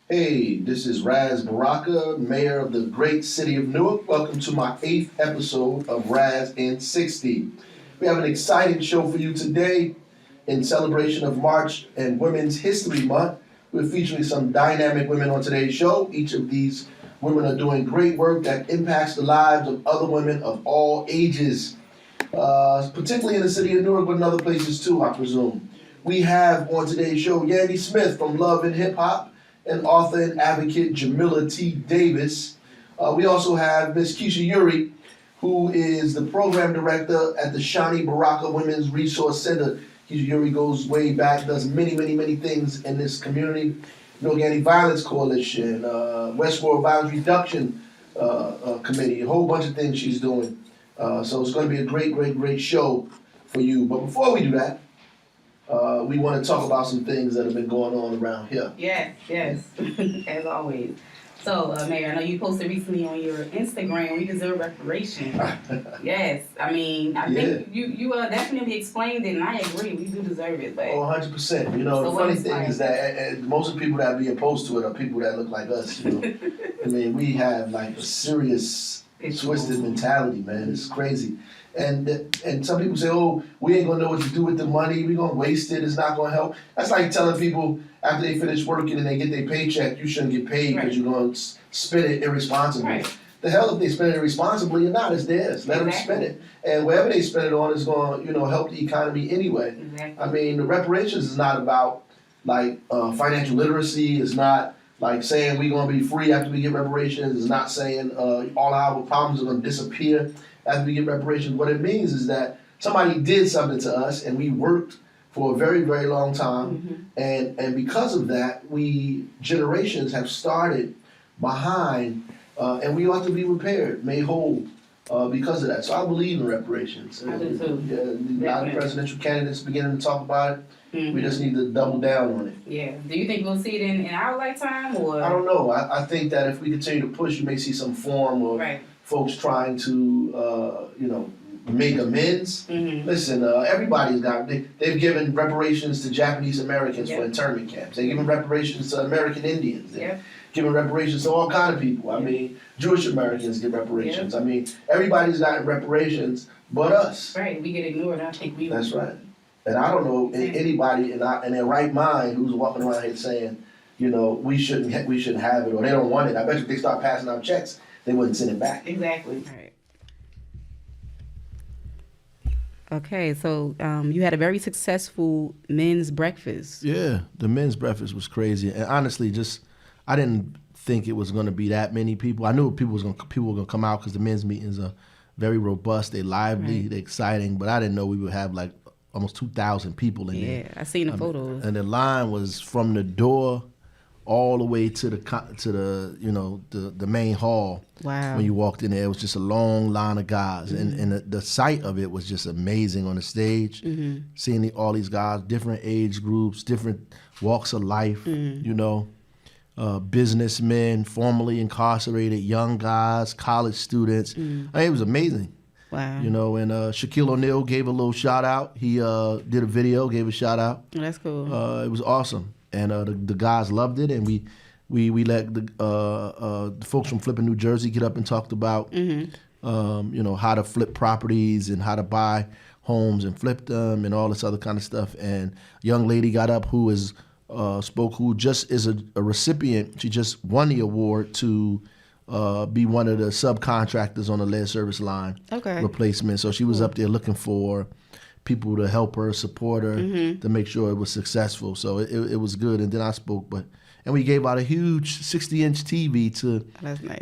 Hey, this is Baraka, mayor of the great city of Newark. Welcome to my 8th episode of Ras In 60. We have an exciting show for you today in celebration of March and Women's History Month. We're featuring some dynamic women on today's show. Each of these women are doing great work that impacts the lives of other women of all ages, particularly in the city of Newark, but in other places too, I presume. We have on today's show Yandy Smith from Love and Hip Hop, and author and advocate Jamila T. Davis. We also have Ms. Keisha Yuri, who is the program director at the Shani Baraka Women's Resource Center. Keisha Yuri goes way back, does many things in this community. Newark Anti-Violence Coalition, Westboro Violence Reduction Committee, a whole bunch of things she's doing. So it's going to be a great show for you. But before we do that, we want to talk about some things that have been going on around here. Yes, as always. So, Mayor, I know you posted recently on your Instagram, we deserve reparations. Yes, I mean, I think you definitely explained it, and I agree, we do deserve it. But 100%. You know, so the funny thing is that most of the people that be opposed to it are people that look like us. You know, I mean, we have like a serious twisted mentality, man. It's crazy. And some people say, oh, we ain't gonna know what to do with the money. We're gonna waste it. It's not gonna help. That's like telling people after they finish working and they get their paycheck, you shouldn't get paid because you're gonna spend it irresponsibly. Right. The hell if they spend it irresponsibly or not, it's theirs. Let them spend it. And wherever they spend it on is gonna, help the economy anyway. Exactly. I mean, the reparations is not about like financial literacy. It's not like saying we're gonna be free after we get reparations. It's not saying all our problems are gonna disappear after we get reparations. What it means is that somebody did something to us and we worked for a very long time, and because of that, generations have started behind, and we ought to be repaired, made whole because of that. So I believe in reparations. I do too. A lot of presidential candidates beginning to talk about it. We just need to double down on it. Yeah. Do you think we'll see it in our lifetime, or? I don't know. I think that if we continue to push, you may see some form of folks trying to, make amends. Listen, everybody's they've given reparations to Japanese Americans for internment camps. They've given reparations to American Indians. They've given reparations to all kind of people. I mean, Jewish Americans get reparations. I mean, everybody's gotten reparations but us. Right, we get ignored. I think we. That's right. And I don't know anybody in their right mind who's walking around here saying, we shouldn't have it, or they don't want it. I bet you if they start passing out checks, they wouldn't send it back. Exactly. Right. Okay, so you had a very successful men's breakfast. Yeah, the men's breakfast was crazy, and honestly, I didn't think it was going to be that many people. I knew people were going to come out because the men's meetings are very robust, they're lively, they're exciting, but I didn't know we would have like almost 2,000 people in there. Yeah, I seen the photos. And the line was from the door all the way to the main hall. Wow. When you walked in there, it was just a long line of guys, and the sight of it was just amazing on the stage. Seeing all these guys, different age groups, different walks of life. Businessmen, formerly incarcerated, young guys, college students. I mean, it was amazing. Wow. And Shaquille O'Neal gave a little shout out. He did a video, gave a shout out. Oh, that's cool. It was awesome. And the guys loved it, and we let the folks from Flipping New Jersey get up and talked about how to flip properties and how to buy homes and flip them and all this other kind of stuff. And a young lady got up who who just is a recipient. She just won the award to be one of the subcontractors on the lead service line replacement. So she was up there looking for people to help her, support her, to make sure it was successful. So it was good. And then I spoke, and we gave out a huge 60-inch TV to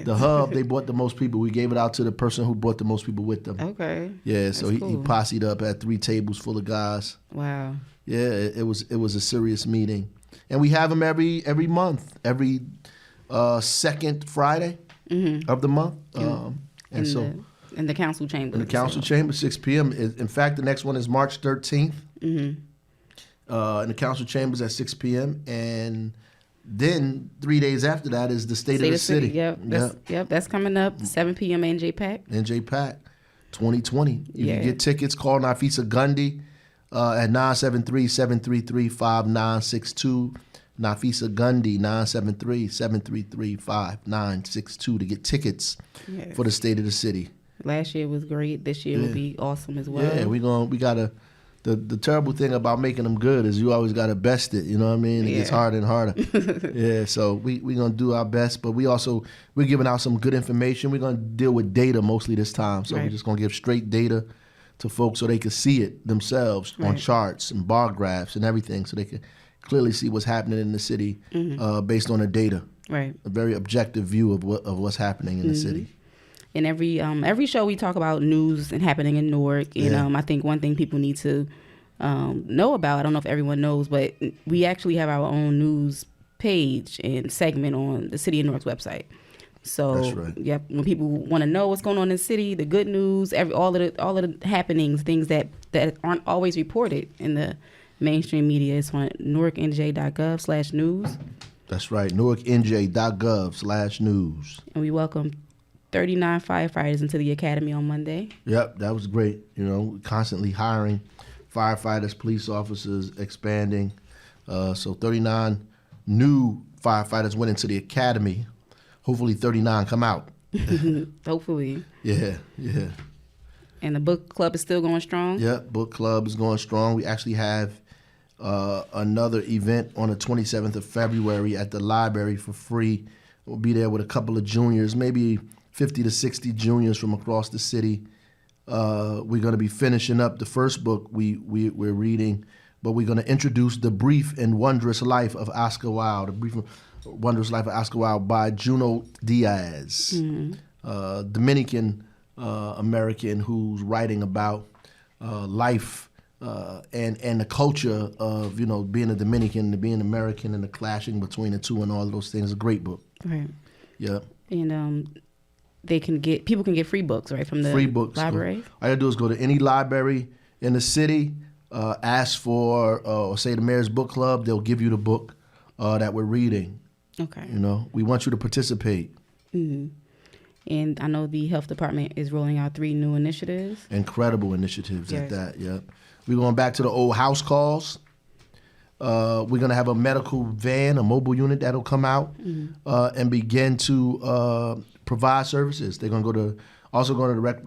the hub. They brought the most people. We gave it out to the person who brought the most people with them. Okay. Yeah, so he posseed up, had 3 tables full of guys. Wow. Yeah, it was a serious meeting. And we have them every month, every second Friday of the month. In the council chamber. In the council chamber, 6 p.m. In fact, the next one is March 13th. In the council chambers at 6 p.m. And then 3 days after that is the State of the City. Yep, that's coming up, 7 p.m. NJPAC. NJPAC 2020. You can get tickets. Call Nafisa Gundy at 973-733-5962. Nafisa Gundy, 973-733-5962 to get tickets for the State of the City. Last year was great. This year will be awesome as well. Yeah, we gotta. The terrible thing about making them good is you always gotta best it. You know what I mean? It gets harder and harder. Yeah, so we gonna do our best, but we're giving out some good information. We're gonna deal with data mostly this time, so we're just gonna give straight data to folks so they can see it themselves on charts and bar graphs and everything, so they can clearly see what's happening in the city based on the data. Right. A very objective view of what's happening in the city. And every show we talk about news and happening in Newark. And I think one thing people need to know about, I don't know if everyone knows, but we actually have our own news page and segment on the City of Newark's website. So, that's right. Yep, when people want to know what's going on in the city, the good news, all of the happenings, things that aren't always reported in the mainstream media, it's on newarknj.gov/news. That's right, newarknj.gov/news. And we welcome 39 firefighters into the academy on Monday. Yep, that was great. You know, constantly hiring firefighters, police officers, expanding. So 39 new firefighters went into the academy. Hopefully 39 come out. Hopefully. Yeah. And the book club is still going strong? Yep, book club is going strong. We actually have another event on the 27th of February at the library for free. We'll be there with a couple of juniors, maybe 50 to 60 juniors from across the city. We're going to be finishing up the first book we're reading, but we're going to introduce The Brief and Wondrous Life of Oscar Wilde, The Brief and Wondrous Life of Oscar Wilde by Junot Diaz, Dominican American who's writing about life and the culture of, being a Dominican and being American and the clashing between the two and all of those things. A great book. Right. Yeah. And people can get free books, right, from the free books. library? All you gotta do is go to any library in the city, ask for, or say the Mayor's Book Club, they'll give you the book that we're reading. Okay. We want you to participate. Mm-hmm. And I know the health department is rolling out 3 new initiatives. Incredible initiatives at that, yeah. We're going back to the old house calls. We're going to have a medical van, a mobile unit that'll come out and begin to provide services. They're going to go to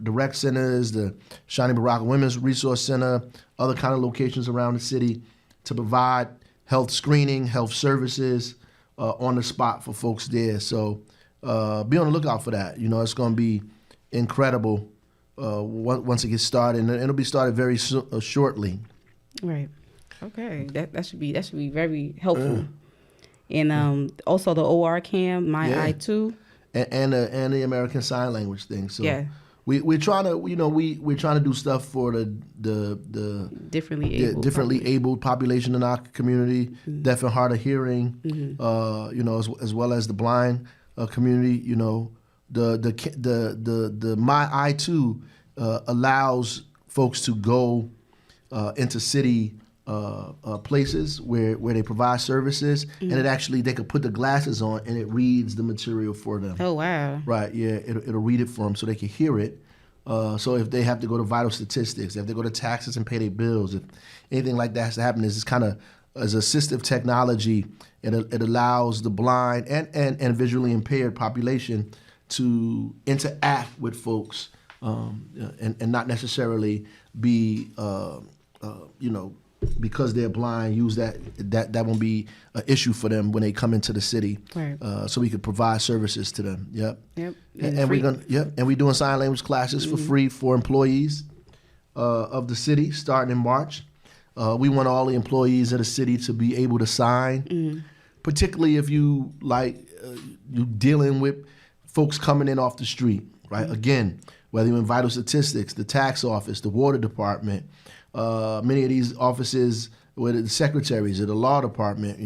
the rec centers, the Shani Baraka Women's Resource Center, other kind of locations around the city to provide health screening, health services on the spot for folks there. So be on the lookout for that. It's going to be incredible once it gets started, and it'll be started very shortly. Right. Okay. That should be very helpful. And also the OR cam, My Eye Too. And the American Sign Language thing. So we're trying to we're trying to do stuff for the differently abled population in our community, deaf and hard of hearing, as well as the blind community. The My Eye Too allows folks to go into city places where they provide services, and they could put the glasses on and it reads the material for them. Oh, wow. Right, yeah, it'll read it for them so they can hear it. So if they have to go to vital statistics, if they go to taxes and pay their bills, if anything like that has to happen, it's kind of as assistive technology. It allows the blind and visually impaired population to interact with folks and not necessarily be because they're blind, use that won't be an issue for them when they come into the city. Right. So we could provide services to them. Yep. And we're doing sign language classes for free for employees of the city starting in March. We want all the employees of the city to be able to sign, particularly if you you dealing with folks coming in off the street, right? Again, whether you're in vital statistics, the tax office, the water department, many of these offices with the secretaries of the law department,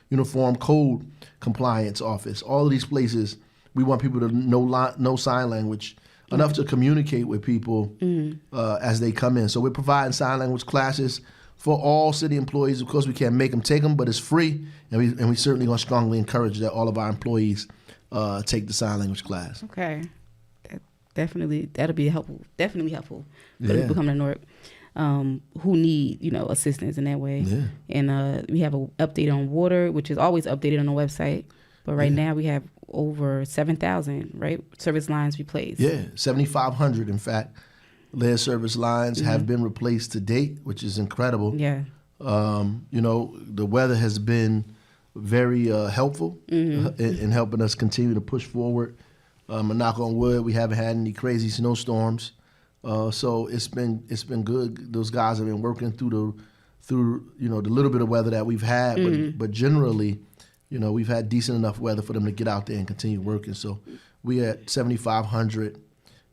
uniform code compliance office, all of these places, we want people to know sign language enough to communicate with people as they come in. So we're providing sign language classes for all city employees. Of course, we can't make them take them, but it's free, and we certainly going to strongly encourage that all of our employees take the sign language class. Okay. That'll be helpful. Definitely helpful for people coming to Newark. who need, assistance in that way. Yeah. And we have an update on water, which is always updated on the website. But right now we have over 7,000, right, service lines replaced. Yeah, 7,500, in fact, lead service lines have been replaced to date, which is incredible. Yeah. The weather has been very helpful in helping us continue to push forward. And knock on wood, we haven't had any crazy snowstorms. So it's been good. Those guys have been working through the little bit of weather that we've had, but generally, we've had decent enough weather for them to get out there and continue working. So we at 7,500.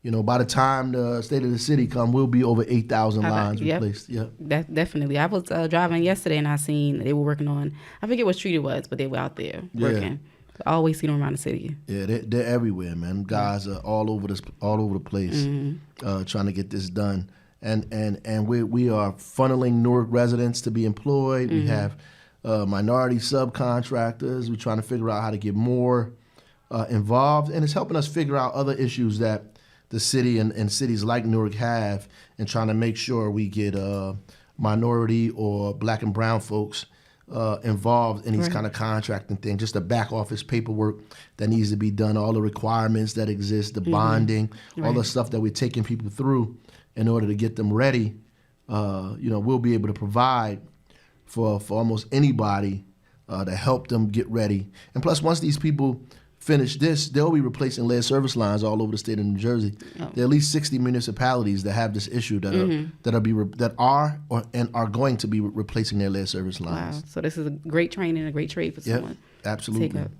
By the time the state of the city come, we'll be over 8,000 lines replaced. Yep. Definitely. I was driving yesterday and I seen they were working on, I forget what street it was, but they were out there working. I always see them around the city. Yeah, they're everywhere, man. Guys are all over the place, trying to get this done. And we are funneling Newark residents to be employed. We have minority subcontractors. We're trying to figure out how to get more involved, and it's helping us figure out other issues that the city and cities like Newark have, and trying to make sure we get minority or black and brown folks involved in these kind of contracting things, just the back office paperwork that needs to be done, all the requirements that exist, the bonding, all the stuff that we're taking people through in order to get them ready. We'll be able to provide for almost anybody to help them get ready. And plus, once these people finish this, they'll be replacing lead service lines all over the state of New Jersey. There are at least 60 municipalities that have this issue that are going to be replacing their lead service lines. Wow. So this is a great training, a great trade for someone. Absolutely. To take up.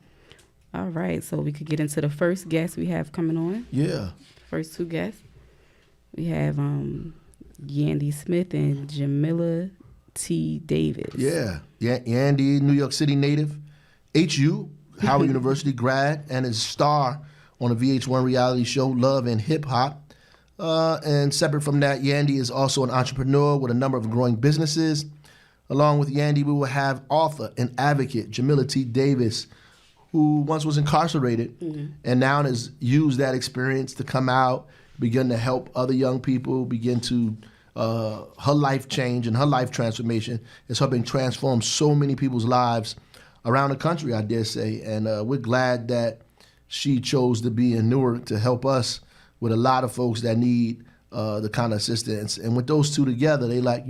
All right. So we could get into the first guest we have coming on. Yeah. First two guests. We have Yandy Smith and Jamila T. Davis. Yeah. Yandy, New York City native, HU, Howard University grad, and is star on a VH1 reality show, Love and Hip Hop. And separate from that, Yandy is also an entrepreneur with a number of growing businesses. Along with Yandy, we will have author and advocate Jamila T. Davis, who once was incarcerated and now has used that experience to come out, begin to help other young people, begin to her life change and her life transformation is helping transform so many people's lives around the country, I dare say. And we're glad that she chose to be in Newark to help us with a lot of folks that need the kind of assistance. And with those two together, they they're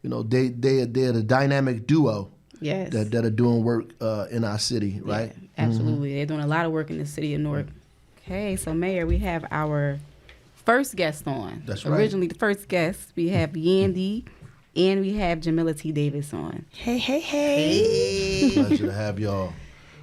the dynamic duo that are doing work in our city, right? Yeah, absolutely. They're doing a lot of work in the city of Newark. Okay, so Mayor, we have our first guest on. That's right. Originally, the first guest, we have Yandy and we have Jamila T. Davis on. Hey. Pleasure to have y'all.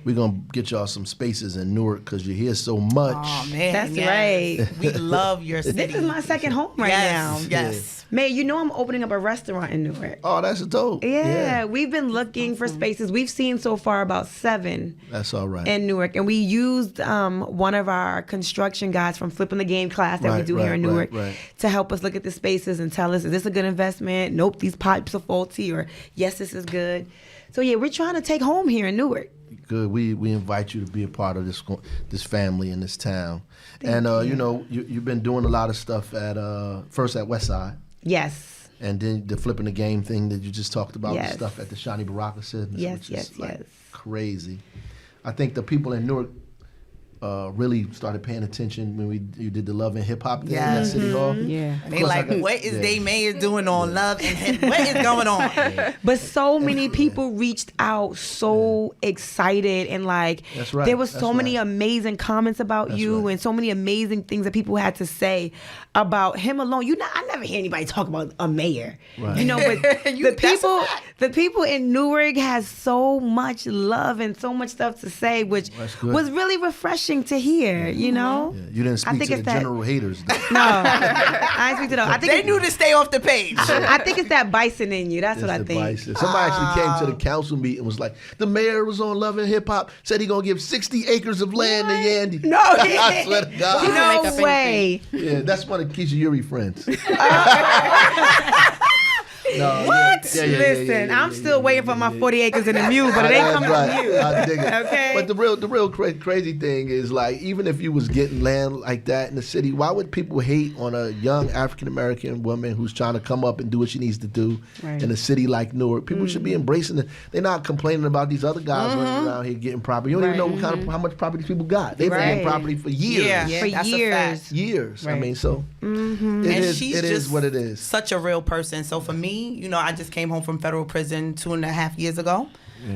We're going to get y'all some spaces in Newark because you hear so much. Oh, man. That's right. We love your city. This is my second home right now. Yes. May, I'm opening up a restaurant in Newark. Oh, that's a dope. Yeah, we've been looking for spaces. We've seen so far about 7. That's all right. In Newark. And we used one of our construction guys from Flipping the Game class that we do here in Newark to help us look at the spaces and tell us, is this a good investment? Nope, these pipes are faulty, or yes, this is good. So yeah, we're trying to take home here in Newark. Good. We invite you to be a part of this family in this town. Thank you. You've been doing a lot of stuff at first at Westside. Yes. And then the Flipping the Game thing that you just talked about, Yes. the stuff at the Shawnee Baraka Center, Yes, which is yes. crazy. I think the people in Newark really started paying attention when you did the Love and Hip Hop thing at City Hall. Yeah. And they what is they mayor doing on Love and Hip? What is going on? But so many people reached out so excited and That's right. there was so many amazing comments about you and so many amazing things that people had to say about him alone. I never hear anybody talk about a mayor. Right. But the people in Newark has so much love and so much stuff to say, which was really refreshing to hear, Yeah. You didn't speak to the general haters. No, I didn't speak to them. I think They knew to stay off the page. I think it's that bison in you. That's what I think. Bison. Somebody actually came to the council meeting and was like, the mayor was on Love and Hip Hop, said he gonna give 60 acres of land to Yandy. No, I swear to God. No way. Yeah, that's one of Keisha Yuri friends. What? Yeah, Listen, I'm still waiting for my 40 acres and a mule, but it ain't coming from you. I dig it. Okay. But the real crazy thing is, like, even if you was getting land like that in the city, why would people hate on a young African American woman who's trying to come up and do what she needs to do in a city like Newark? People should be embracing it. They're not complaining about these other guys running around here getting property. You don't even know what kind of how much property people got. They've been getting property for years. Yeah, For that's years. a fact. Years. I mean, so it And is. she's It is just what it is. such a real person. So for me, you know, I just came home from federal prison 2.5 years ago.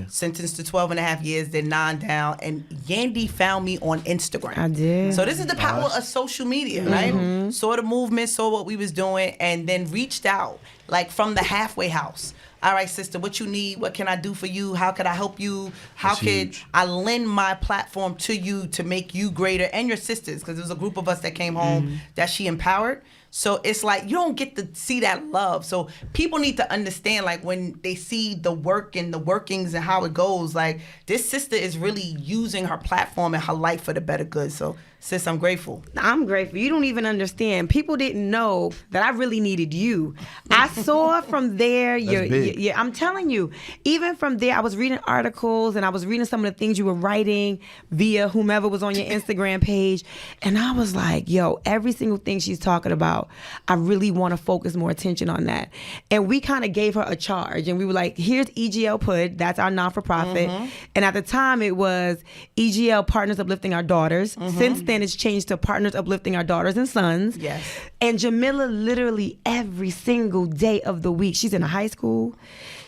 Sentenced to 12.5 years, did 9 down, and Yandy found me on Instagram. I did. So this is the power of social media, right? Saw the movement, saw what we was doing, and then reached out, like from the halfway house. All right, sister, what you need? What can I do for you? How could I help you? How That's could huge. I lend my platform to you to make you greater and your sisters? Because there was a group of us that came home that she empowered. So it's like you don't get to see that love. So people need to understand, like, when they see the work and the workings and how it goes, like, this sister is really using her platform and her life for the better good. So, sis, I'm grateful. I'm grateful. You don't even understand. People didn't know that I really needed you. I saw from there. big. I'm telling you. Even from there, I was reading articles and I was reading some of the things you were writing via whomever was on your Instagram page, and I was like, yo, every single thing she's talking about, I really want to focus more attention on that. And we kind of gave her a charge, and we were like, here's EGL PUD. That's our non-for-profit. And at the time, it was EGL Partners Uplifting Our Daughters. Since then, it's changed to Partners Uplifting Our Daughters and Sons. Yes. And Jamila, literally every single day of the week, she's in a high school.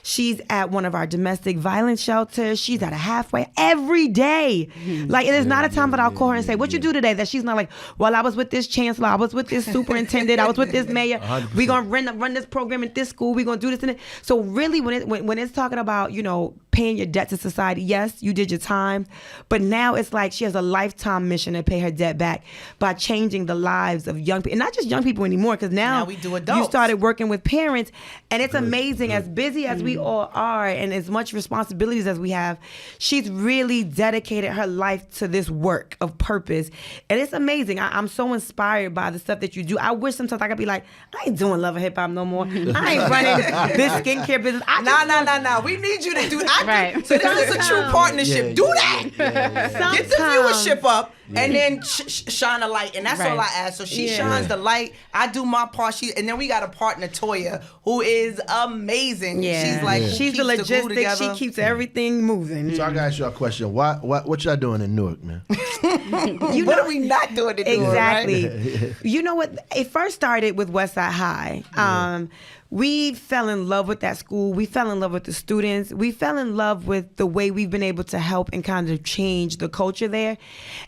She's at one of our domestic violence shelters. She's at a halfway every day. Like, there's not a time that I'll call her and say, what you do today? That she's not like, well, I was with this chancellor, I was with this superintendent, I was with this mayor. 100%. We're going to run this program at this school. We're going to do this and that. So really, when it's talking about, you know, paying your debt to society, yes, you did your time. But now it's like she has a lifetime mission to pay her debt back by changing the lives of young people. And not just young people anymore, because now we do adults. You started working with parents. And it's amazing, as busy as we all are and as much responsibilities as we have, she's really dedicated her life to this work of purpose. And it's amazing. I'm so inspired by the stuff that you do. I wish sometimes I could be like, I ain't doing Love and Hip Hop no more. I ain't running this skincare business. Nah. We need you to do that. Right. So this is a true partnership. Do that. Get the viewership up and then shine a light. And that's all I ask. So she shines the light. I do my part. And then we got a partner, Toya, who is amazing. Yeah. She's like, she's the logistics. She keeps everything moving. So I gotta ask you a question. What y'all doing in Newark, man? What are we not doing to do it, Exactly. right? You know what? It first started with Westside High. We fell in love with that school. We fell in love with the students. We fell in love with the way we've been able to help and kind of change the culture there.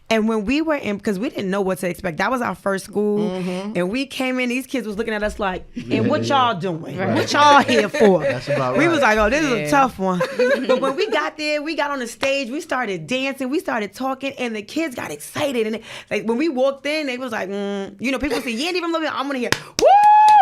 And when we were in, because we didn't know what to expect. That was our first school. And we came in, these kids was looking at us like, and what y'all doing? What y'all here for? That's about We right. was like, oh, this is a tough one. But when we got there, we got on the stage, we started dancing, we started talking, and the kids got excited. And like when we walked in, they was like, you know, people say, Yandy from Love, I'm gonna hear, woo!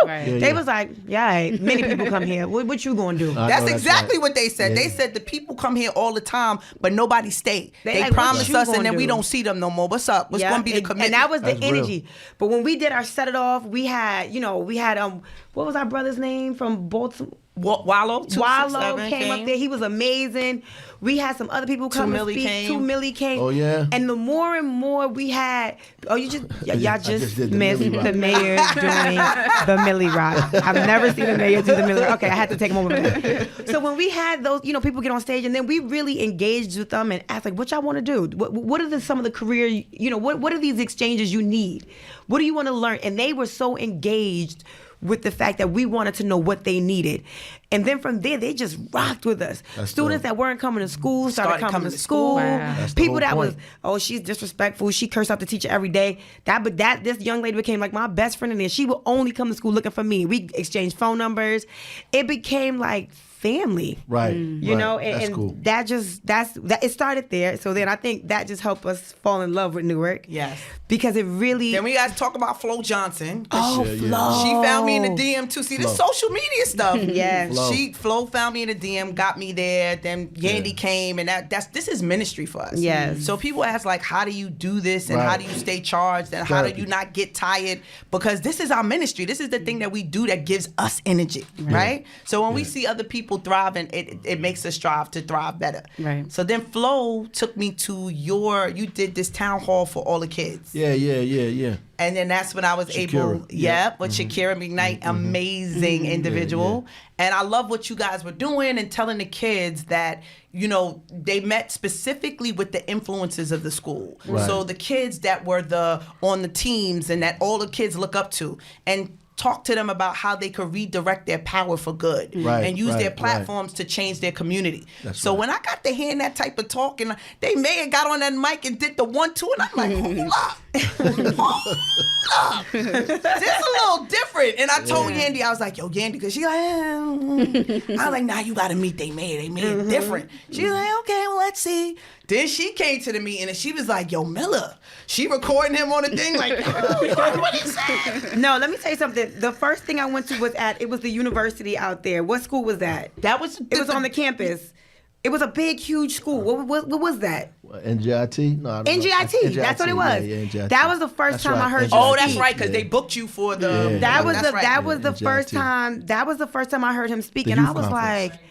Right. They was like, yeah, many people come here. What you gonna do? That's that's exactly right. what they said. Yeah. They said the people come here all the time, but nobody stay. They like, what promise you us, gonna and then we do? don't see them no more. What's up? What's Yeah, going to be the commitment? And that was the That's real. energy. But when we did our set it off, we had what was our brother's name from Baltimore? Wallow? Wallow came up there. He was amazing. We had some other people come and Millie speak. came. 2 Millie came. Oh, yeah. And the more and more we had, y'all just did the missed Millie Rock. the mayor doing the Millie Rock. I've never seen the mayor do the Millie Rock. Okay, I had to take a moment for that. So when we had those, people get on stage, and then we really engaged with them and asked, like, what y'all want to do? What are some of the career, what are these exchanges you need? What do you want to learn? And they were so engaged with the fact that we wanted to know what they needed. And then from there, they just rocked with us. That's Students dope. that weren't coming to school started coming to school. Wow. That's the People whole that point. was, she's disrespectful. She cursed out the teacher every day. This young lady became like my best friend in there. She would only come to school looking for me. We exchanged phone numbers. It became like family. Right. You know, That's and cool. it started there. So then I think that just helped us fall in love with Newark. Yes. Because it really. Then we got to talk about Flo Johnson. Oh, Yeah, yeah. Flo. She found me in the DM too. See, this Flo. social media stuff. Yes. Flo found me in the DM, got me there. Then Yandy came, and this is ministry for us. Yes. So people ask like, how do you do this, and Right. how do you stay charged, and how do Therapy. you not get tired? Because this is our ministry. This is the thing that we do that gives us energy, right? So when we see other people thriving, it makes us strive to thrive better. Right. So then Flo took me to you did this town hall for all the kids. Yeah. And then that's when I was able, Shakira. Yeah. with Shakira McKnight, amazing individual. And I love what you guys were doing and telling the kids that, you know, they met specifically with the influences of the school. Right. So the kids that were on the teams and that all the kids look up to, and talk to them about how they could redirect their power for good Right, and use right, their right. platforms to change their community. That's so right. when I got to hearing that type of talk, and they may have got on that mic and did the 1-2, and I'm like, hold up. Hold up. This is a little different. And I told Yandy, I was like, yo, Yandy, because she like, I was like, nah, you got to meet they made it different. She was like, okay, well, let's see. Then she came to the meeting and she was like, yo, Miller, she recording him on the thing like, oh, you heard what he said. No, let me tell you something. The first thing I went to it was the university out there. What school was that? It was on the campus. It was a big, huge school. What was that? NGIT? No, I don't know. NGIT. That's what it was. Yeah, NGIT. That was the first That's time I right, heard you Oh, NGIT. that's speak. right, because they booked you for the. That was that's right. that was the NGIT. first time. That was the first time I heard him speak, The and I youth was conference. like,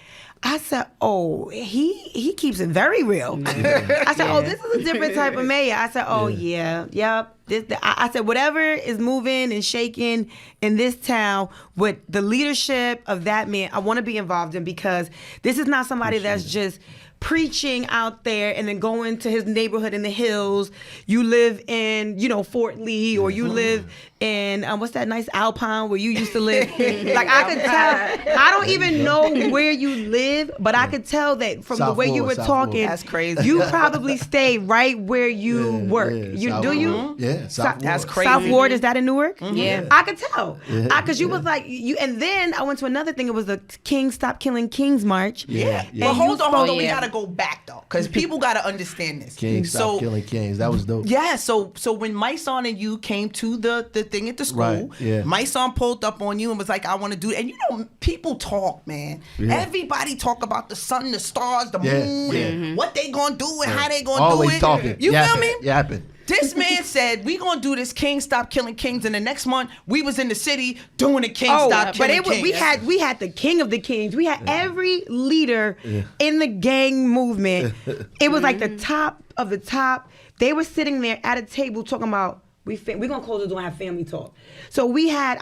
I said, oh, he keeps it very real. I said, oh, this is a different type of mayor. I said, oh yep. I said, whatever is moving and shaking in this town with the leadership of that man, I want to be involved in, because this is not somebody that's just preaching out there and then going to his neighborhood in the hills. You live in, Fort Lee, or you live in what's that nice Alpine where you used to live. Like, I could tell. I don't even know where you live, but I could tell that from the South way you Florida, were South talking. Florida. That's crazy. You probably stay right where you work. South Do you? Florida. Yeah, South That's Florida. crazy. South Ward, is that in Newark? Yeah. I could tell. Because you was like, and then I went to another thing. It was the King Stop Killing Kings March. Yeah. But And hold you on, spoke- we gotta go back though, because people gotta understand this. Kings, stop killing kings. That was dope. Yeah, so when Myson and you came to the thing at the school, Right, yeah. Myson pulled up on you and was like, I want to do it. And people talk, man. Yeah. Everybody talk about the sun, the stars, the Yeah, moon, yeah. and what they gonna do and how they gonna Always do it. talking. You feel me? Yapping. This man said, we gonna do this King Stop Killing Kings, and the next month we was in the city doing the King Stop but Killing it was, Kings. we had the king of the kings. We had every leader in the gang movement. It was like the top of the top. They were sitting there at a table talking about we're gonna close the door and have family talk. So we had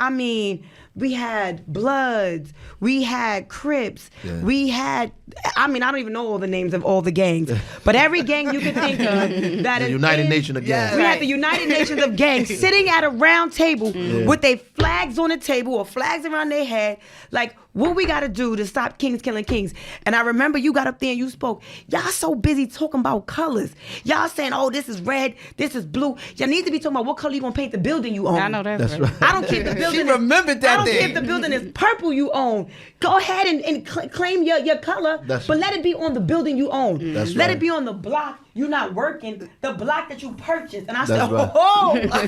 Bloods, we had Crips, we had, I don't even know all the names of all the gangs, but every gang you could think of that The is United in- Nation of gangs. We had the United Nations of gangs sitting at a round table with their flags on the table or flags around their head, like, what we got to do to stop kings killing kings. And I remember you got up there and you spoke. Y'all so busy talking about colors. Y'all saying, oh, this is red, this is blue. Y'all need to be talking about what color you going to paint the building you own. I know that's That's right. right. I don't care if the building She remembered that I don't day. care if the building is purple you own. Go ahead and claim your color, That's but right. let it be on the building you own. That's Let right. it be on the block you're not working, the block that you purchased. And I said, That's right. oh. I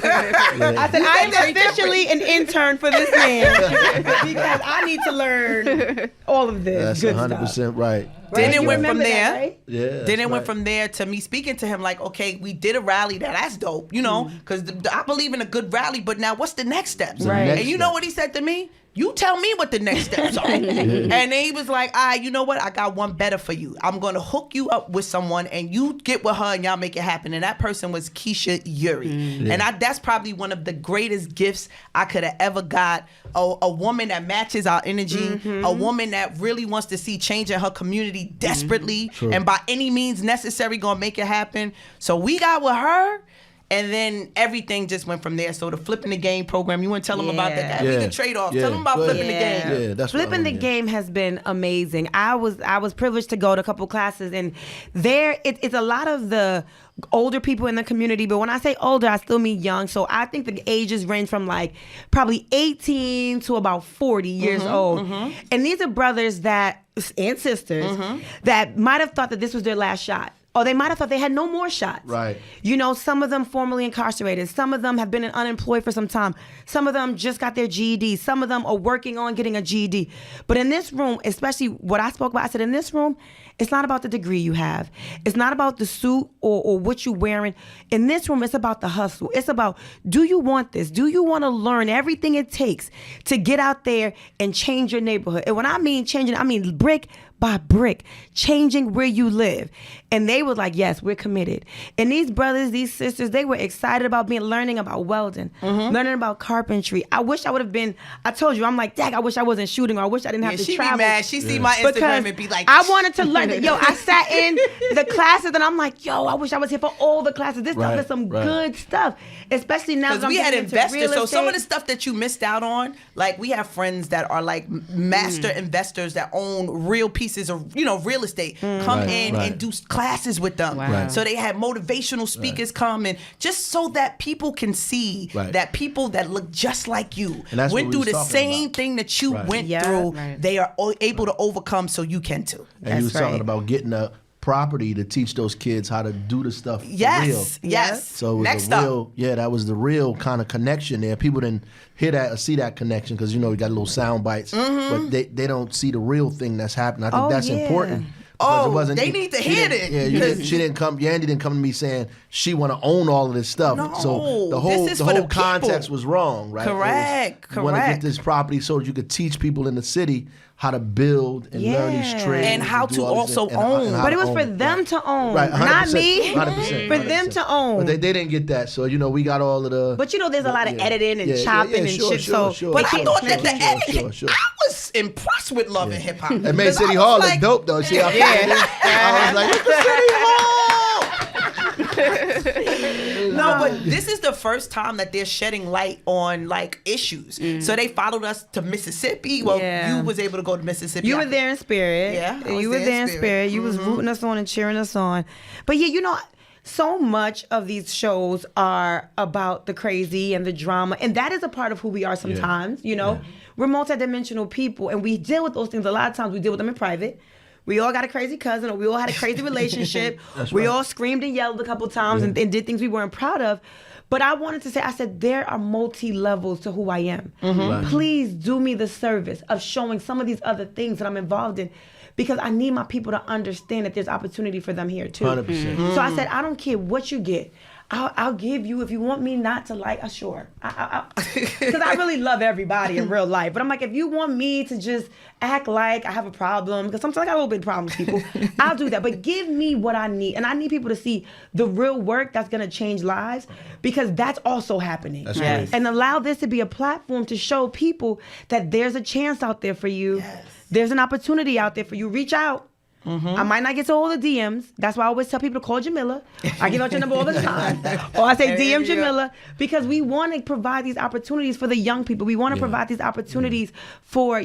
said, I am officially an intern for this man because I need to learn all of this That's good 100% stuff. right. Then it You went from remember that, there. right? Yeah. Then it went from there to me speaking to him like, okay, we did a rally. That's dope, because I believe in a good rally. But now, what's the next steps? Right. And you know what he said to me? You tell me what the next steps are. And then he was like, all right, you know what? I got one better for you. I'm going to hook you up with someone and you get with her and y'all make it happen. And that person was Keisha Yuri. And that's probably one of the greatest gifts I could have ever got. A woman that matches our energy, a woman that really wants to see change in her community desperately True. and by any means necessary going to make it happen. So we got with her. And then everything just went from there. So the Flipping the Game program, you want to tell them about that? That'd be the trade-off. Tell them about Flipping the Game. Yeah, that's Flipping the Game has been amazing. I was privileged to go to a couple classes, and there it's a lot of the older people in the community. But when I say older, I still mean young. So I think the ages range from like probably 18 to about 40 years old. And these are brothers and sisters that might have thought that this was their last shot. Or they might have thought they had no more shots. Right. You know, some of them formerly incarcerated. Some of them have been unemployed for some time. Some of them just got their GED. Some of them are working on getting a GED. But in this room, especially what I spoke about, I said in this room, it's not about the degree you have. It's not about the suit or what you're wearing. In this room, it's about the hustle. It's about, do you want this? Do you want to learn everything it takes to get out there and change your neighborhood? And when I mean changing, I mean brick by brick, changing where you live. And they were like, yes, we're committed. And these brothers, these sisters, they were excited about learning about welding, learning about carpentry. I wish I would have been, I told you, I'm like, dang, I wish I wasn't shooting, or I wish I didn't have to travel. She be mad. She see my Instagram and be like, I wanted to learn. Yo, I sat in the classes and I'm like, yo, I wish I was here for all the classes. This stuff is some good stuff, especially now that I'm we had getting into investors. real So estate. some of the stuff that you missed out on, like we have friends that are like master investors that own real pieces of, real estate. Come in and do classes with them. Wow. So they had motivational speakers come and just so that people can see that people that look just like you went through the same thing that you went through. They are able to overcome, so you can too. And he was talking about getting a property to teach those kids how to do the stuff for real. Yes. So it was that was the real kind of connection there. People didn't hear that or see that connection because we got little sound bites, but they don't see the real thing that's happening. I think that's important. They need to hear it. Yeah, she didn't come. Yandy didn't come to me saying she want to own all of this stuff. No, so the whole context was wrong, right? Correct. You want to get this property so that you could teach people in the city how to build and learn these trades and how to also own. But it was for them to own, not me. 100%, for them to own. But they didn't get that, so we got all of the. But there's a lot of editing and chopping and shit. But I thought that the editing, I was impressed with Love and Hip Hop. It made City Hall look dope though. See, I was like, look at City Hall. No, but this is the first time that they're shedding light on like issues. So they followed us to Mississippi. Well, you was able to go to Mississippi. You were there in spirit. Yeah, you were there in spirit. You was rooting us on and cheering us on. But so much of these shows are about the crazy and the drama, and that is a part of who we are sometimes. We're multidimensional people, and we deal with those things. A lot of times we deal with them in private. We all got a crazy cousin, or we all had a crazy relationship. We all screamed and yelled a couple times and did things we weren't proud of. But I wanted to say, I said, there are multi-levels to who I am. Please do me the service of showing some of these other things that I'm involved in, because I need my people to understand that there's opportunity for them here too. 100%. So I said, I don't care what you get. I'll give you, if you want me not to sure. Because I really love everybody in real life. But I'm like, if you want me to just act like I have a problem, because sometimes I got a little bit of problems with people, I'll do that. But give me what I need. And I need people to see the real work that's going to change lives, because that's also happening. That's right. And allow this to be a platform to show people that there's a chance out there for you. Yes. There's an opportunity out there for you. Reach out. I might not get to all the DMs. That's why I always tell people to call Jamila. I give out your number all the time. Or I say DM Jamila, because we want to provide these opportunities for the young people. We want to provide these opportunities for,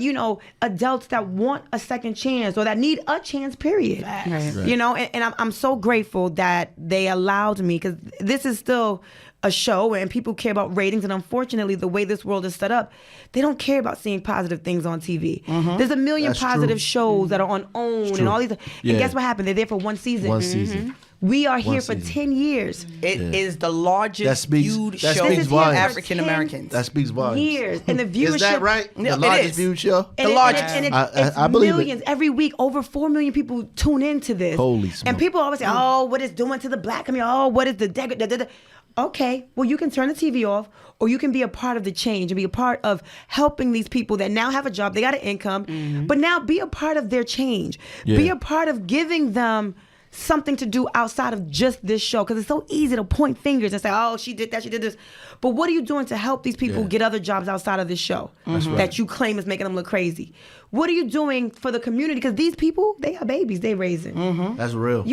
adults that want a second chance or that need a chance, period. Right. And I'm so grateful that they allowed me, because this is still a show and people care about ratings, and unfortunately the way this world is set up, they don't care about seeing positive things on TV. There's a million positive shows that are on OWN and all these, and guess what happened? They're there for one season. We are here for 10 years. It is the largest viewed show for African Americans. That speaks volumes. Years. And the viewership. Is that right? No, the largest viewed show? And the largest. It's I believe millions. Every week, over 4 million people tune into this. Holy smoke. And people always say, what it's doing to the black community. what is the Okay, well, you can turn the TV off, or you can be a part of the change and be a part of helping these people that now have a job, they got an income, but now be a part of their change. Be a part of giving them something to do outside of just this show, because it's so easy to point fingers and say, she did that, she did this. But what are you doing to help these people get other jobs outside of this show that you claim is making them look crazy? What are you doing for the community? Because these people, they got babies they raising. That's real.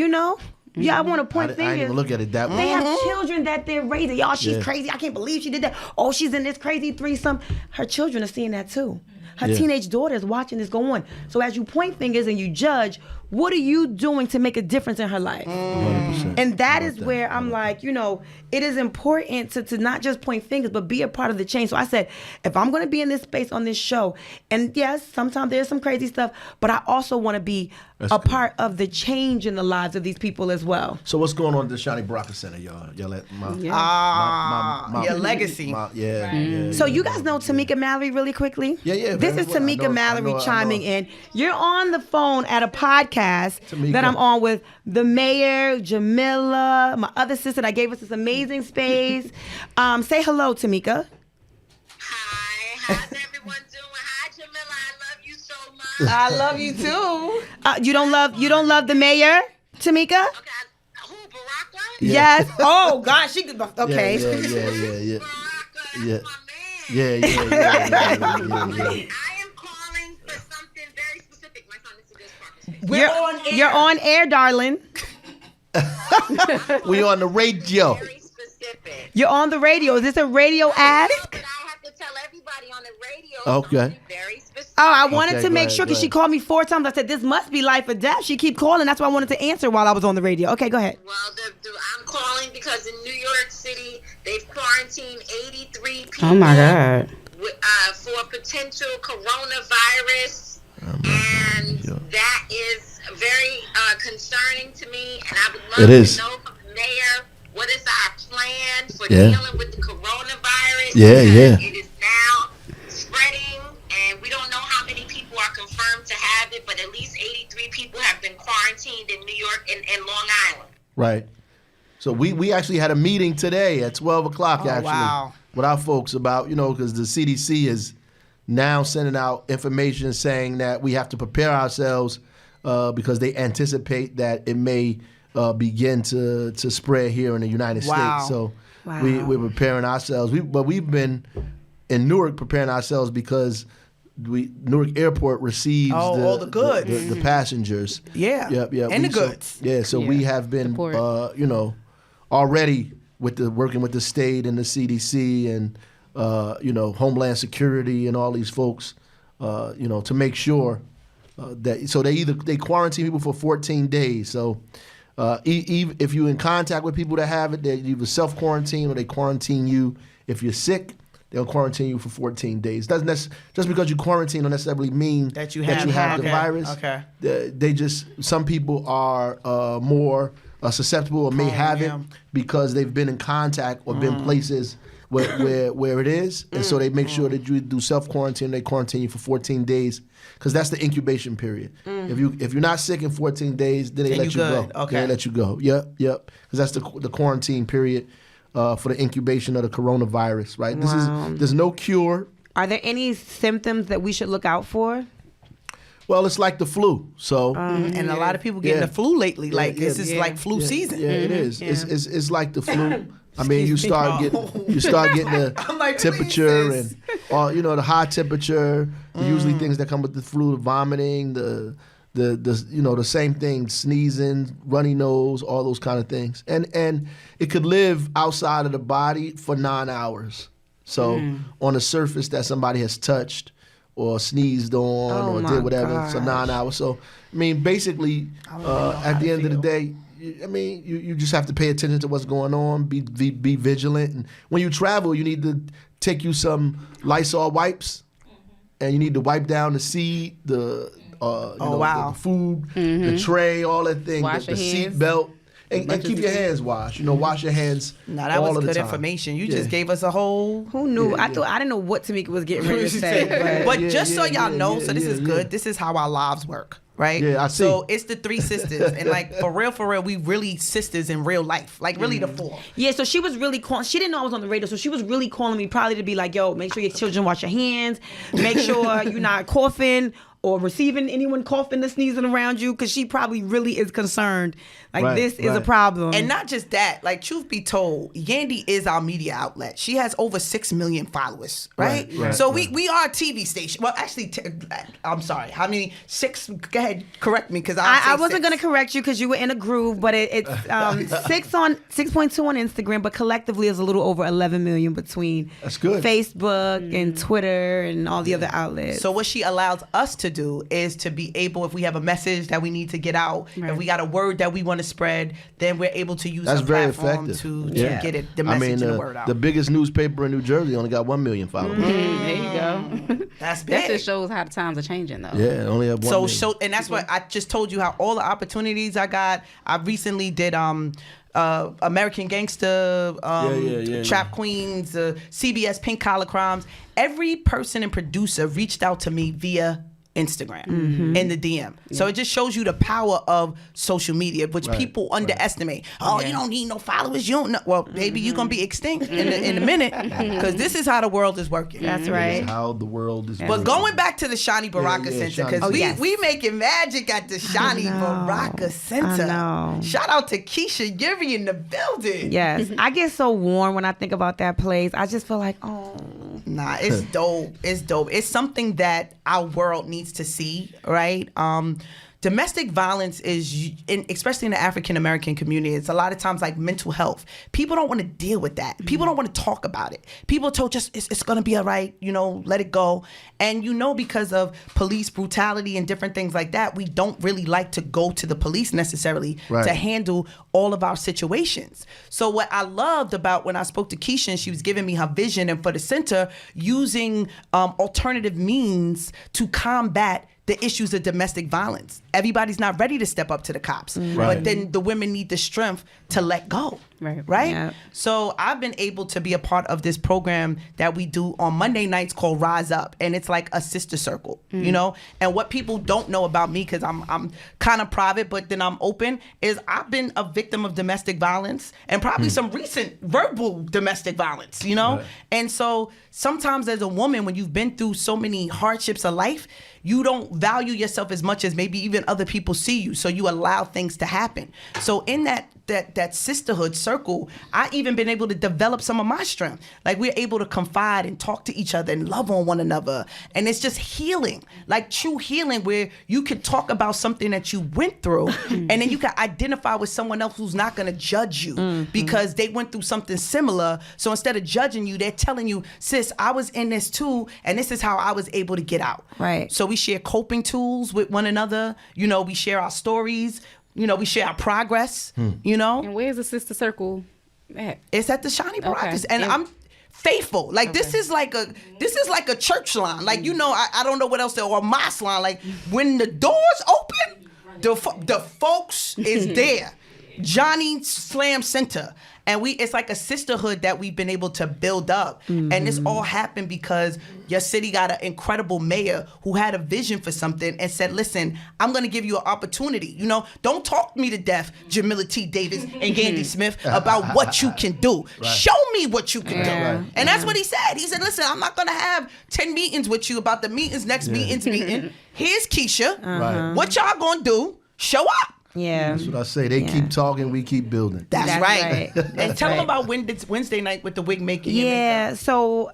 Yeah, I want to point I didn't fingers. even look at it that way. They have children that they're raising. Y'all, she's crazy. I can't believe she did that. Oh, she's in this crazy threesome. Her children are seeing that too. Her teenage daughter is watching this go on. So as you point fingers and you judge, what are you doing to make a difference in her life? 100%. And that is where I'm like, it is important to not just point fingers, but be a part of the change. So I said, if I'm going to be in this space on this show, and yes, sometimes there's some crazy stuff, but I also want to be part of the change in the lives of these people as well. So what's going on at the Shawnee Baraka Center, y'all? Y'all at my your legacy. So you guys know Tamika Mallory really quickly? Yeah. This is Tamika Mallory chiming in. You're on the phone at a podcast that I'm on with the mayor, Jamila, my other sister that gave us this amazing space. Say hello, Tamika. Hi, how's everyone doing? Hi, Jamila. I love you so much. I love you too. You don't love the mayor, Tamika? Okay, who, Baraka? Yes. Oh gosh, she could. Okay. Yeah. Baraka, that's my man. Yeah. I am calling for something very specific. My son, this is this part. You're on air, darling. We on the radio. Very specific. You're on the radio. Is this a radio ask? But I have to tell everybody on the radio Okay. something very specific. Oh, I wanted Okay, to go make ahead, sure go because she ahead. called me 4 times. I said, this must be life or death. She keep calling. That's why I wanted to answer while I was on the radio. Okay, go ahead. Well, I'm calling because in New York City, they've quarantined 83 people. Oh my God. For potential coronavirus, and that is very concerning to me. And I would love to know from the mayor what is our plan for dealing with the coronavirus. Yeah. It is now spreading, and we don't know how many people are confirmed to have it, but at least 83 people have been quarantined in New York and Long Island. Right. So we actually had a meeting today at 12 o'clock, wow. with our folks about, because the CDC is now sending out information saying that we have to prepare ourselves because they anticipate that it may begin to spread here in the United States. So we're preparing ourselves. We've been in Newark preparing ourselves because Newark Airport receives all the goods, the passengers. Yeah. Yeah. And the goods. So we have been, already working with the state and the CDC and Homeland Security and all these folks, to make sure that they quarantine people for 14 days. So even if you're in contact with people that have it, they either self quarantine or they quarantine you. If you're sick, they'll quarantine you for 14 days. Just because you quarantine don't necessarily mean that you have the virus. Okay. Some people are more susceptible or may have it because they've been in contact or been places where it is, and so they make sure that you do self quarantine. They quarantine you for 14 days because that's the incubation period. If you're not sick in 14 days, then they let you go. Okay. They let you go. Yep. Because that's the quarantine period for the incubation of the coronavirus. Right. There's no cure. Are there any symptoms that we should look out for? Well, it's like the flu. So and a lot of people getting the flu lately. This is like flu season. Yeah, it is. Yeah. It's like the flu. I mean, you start getting the like, temperature and the high temperature. Usually things that come with the flu, the vomiting, the same thing, sneezing, runny nose, all those kind of things. And it could live outside of the body for 9 hours. So on a surface that somebody has touched or sneezed on or did whatever, so 9 hours. So I mean, basically, at the end of the day, I mean, you just have to pay attention to what's going on, be vigilant. And when you travel, you need to take you some Lysol wipes, and you need to wipe down the seat, the food, the tray, all that thing, the seat belt, and keep your hands washed. Wash your hands. No, that all was of the good time. information. You just gave us a whole. Who knew? I didn't know what Tamika was getting ready to say. But just so y'all know, so this is good. This is how our lives work. Right? Yeah, I see. So it's the 3 sisters. And like, for real, we really sisters in real life. Like, really the 4. Yeah, so she was really calling. She didn't know I was on the radio, so she was really calling me probably to be like, yo, make sure your children wash your hands. Make sure you're not coughing or receiving anyone coughing or sneezing around you, because she probably really is concerned. Like, this is a problem. And not just that, like, truth be told, Yandy is our media outlet. She has over 6 million followers, right? So we are a TV station. Well, actually, I'm sorry. How many? 6? Go ahead, correct me, because I wasn't going to correct you because you were in a groove, but it's 6.2 on Instagram, but collectively is a little over 11 million between That's good. Facebook and Twitter and all the other outlets. So what she allows us to do is to be able, if we have a message that we need to get out, if we got a word that we want to spread, then we're able to use That's a very platform effective. to get it, the message and the word out. The biggest newspaper in New Jersey only got 1 million followers. There you go. That's big. That just shows how the times are changing, though. Yeah, only have 1 million. And that's what I just told you, how all the opportunities I got. I recently did American Gangster, Trap Queens, CBS Pink Collar Crimes. Every person and producer reached out to me via Instagram in the DM. So it just shows you the power of social media, which people underestimate. Oh, you don't need no followers. You don't know. Well, baby, you're going to be extinct in a minute, because this is how the world is working. That's right. That's how the world is But working. going back to the Shani Baraka Center, because we making magic at the Shani Baraka Center. I know. Shout out to Keisha Yuri in the building. Yes. I get so warm when I think about that place. I just feel like, oh. Nah, it's dope. It's dope. It's something that our world needs to see, right? Domestic violence is, especially in the African American community, it's a lot of times like mental health. People don't want to deal with that. People don't want to talk about it. People are told just it's going to be all right, let it go. And because of police brutality and different things like that, we don't really like to go to the police necessarily to handle all of our situations. So what I loved about when I spoke to Keisha and she was giving me her vision and for the center, using alternative means to combat the issues of domestic violence. Everybody's not ready to step up to the cops, but then the women need the strength to let go. Right? Yeah. So I've been able to be a part of this program that we do on Monday nights called Rise Up, and it's like a sister circle, And what people don't know about me, because I'm kind of private, but then I'm open, is I've been a victim of domestic violence and probably some recent verbal domestic violence, And so sometimes as a woman, when you've been through so many hardships of life, you don't value yourself as much as maybe even other people see you. So you allow things to happen. So in that sisterhood circle, I even been able to develop some of my strength. Like we're able to confide and talk to each other and love on one another. And it's just healing, like true healing, where you can talk about something that you went through and then you can identify with someone else who's not going to judge you because they went through something similar. So instead of judging you, they're telling you, sis, I was in this too, and this is how I was able to get out. Right. So we share coping tools with one another. We share our stories. We share our progress, And where's the sister circle at? It's at the Shani Barakas. And I'm faithful. Like this is like a church line. Like, I don't know what else or a mosque line. Like when the doors open, the folks is there. Johnny Slam Center. And it's like a sisterhood that we've been able to build up. And this all happened because your city got an incredible mayor who had a vision for something and said, listen, I'm going to give you an opportunity. Don't talk me to death, Jamila T. Davis and Gandhi Smith, about what you can do. Show me what you can do. And that's what he said. He said, listen, I'm not going to have 10 meetings with you about the meetings, next meeting's meeting. Here's Keisha. What y'all going to do? Show up. Yeah. That's what I say. They keep talking, we keep building. That's right. And tell them about Wednesday night with the wig making. Yeah. So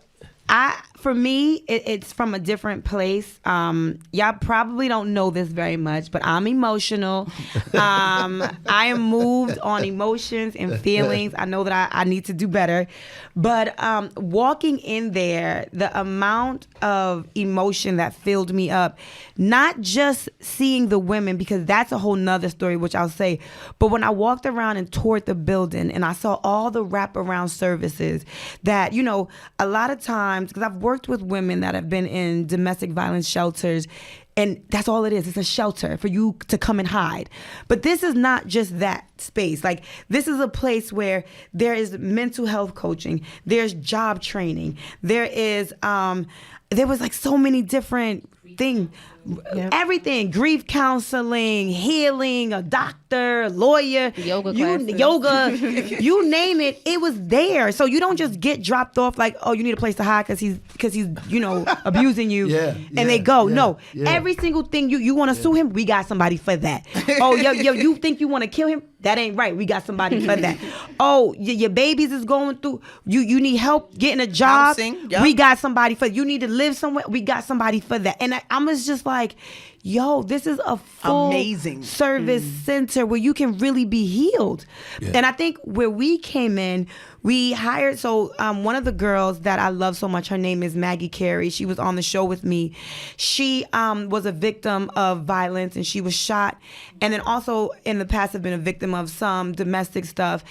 for me, it's from a different place. Y'all probably don't know this very much, but I'm emotional. I am moved on emotions and feelings. I know that I need to do better. But walking in there, the amount of emotion that filled me up, not just seeing the women, because that's a whole nother story, which I'll say, but when I walked around and toured the building and I saw all the wraparound services that, a lot of times, because I've worked with women that have been in domestic violence shelters, and that's all it is. It's a shelter for you to come and hide. But this is not just that space. Like, this is a place where there is mental health coaching, there's job training, there is there was like so many different things. Yep. Everything, grief counseling, healing, a doctor, a lawyer, Yoga you name it, it was there. So you don't just get dropped off like, oh, you need a place to hide because he's abusing you, and they go. No, every single thing you want to sue him, we got somebody for that. Oh, you think you want to kill him? That ain't right. We got somebody for that. Oh, your babies is going through. You need help getting a job. Housing, yep. We got somebody for. You need to live somewhere. We got somebody for that. And I was just like, yo, this is a full amazing service center where you can really be healed. Yeah. And I think where we came in, we hired, one of the girls that I love so much, her name is Maggie Carey. She was on the show with me. She was a victim of violence and she was shot. And then also in the past have been a victim of some domestic stuff.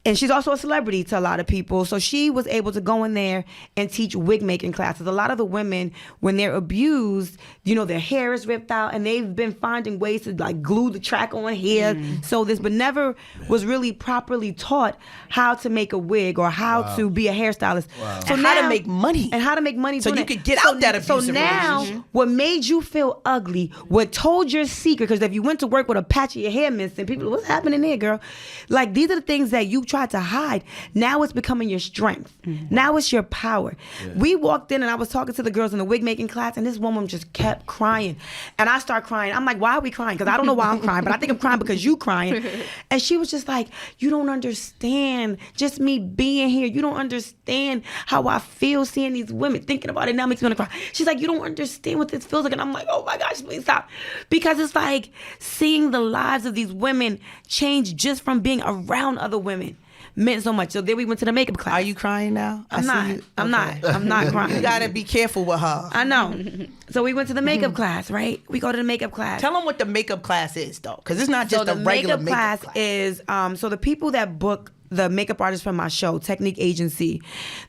And she's also a celebrity to a lot of people. So she was able to go in there and teach wig making classes. A lot of the women, when they're abused, their hair is ripped out and they've been finding ways to like glue the track on hair. So this, but never was really properly taught how to make a wig or how to be a hairstylist. Wow. So how to make money. And how to make money. So you could get out that abusive relationship. What made you feel ugly, what told your secret, because if you went to work with a patch of your hair missing, people, what's happening there, girl? Like, these are the things that you tried to hide. Now it's becoming your strength. Now it's your power. We walked in and I was talking to the girls in the wig making class and this woman just kept crying. And I start crying. I'm like, why are we crying? Because I don't know why I'm crying, but I think I'm crying because you crying. And she was just like, you don't understand just me being here. You don't understand how I feel seeing these women. Thinking about it now makes me want to cry. She's like, you don't understand what this feels like. And I'm like, oh my gosh, please stop. Because it's like seeing the lives of these women change just from being around other women meant so much. So then we went to the makeup class. Are you crying now? I'm not crying. You gotta be careful with her. I know. So we went to the makeup class, right? We go to the makeup class. Tell them what the makeup class is, though, because it's not just a regular makeup class. Is so the people that book the makeup artists from my show, Technique Agency,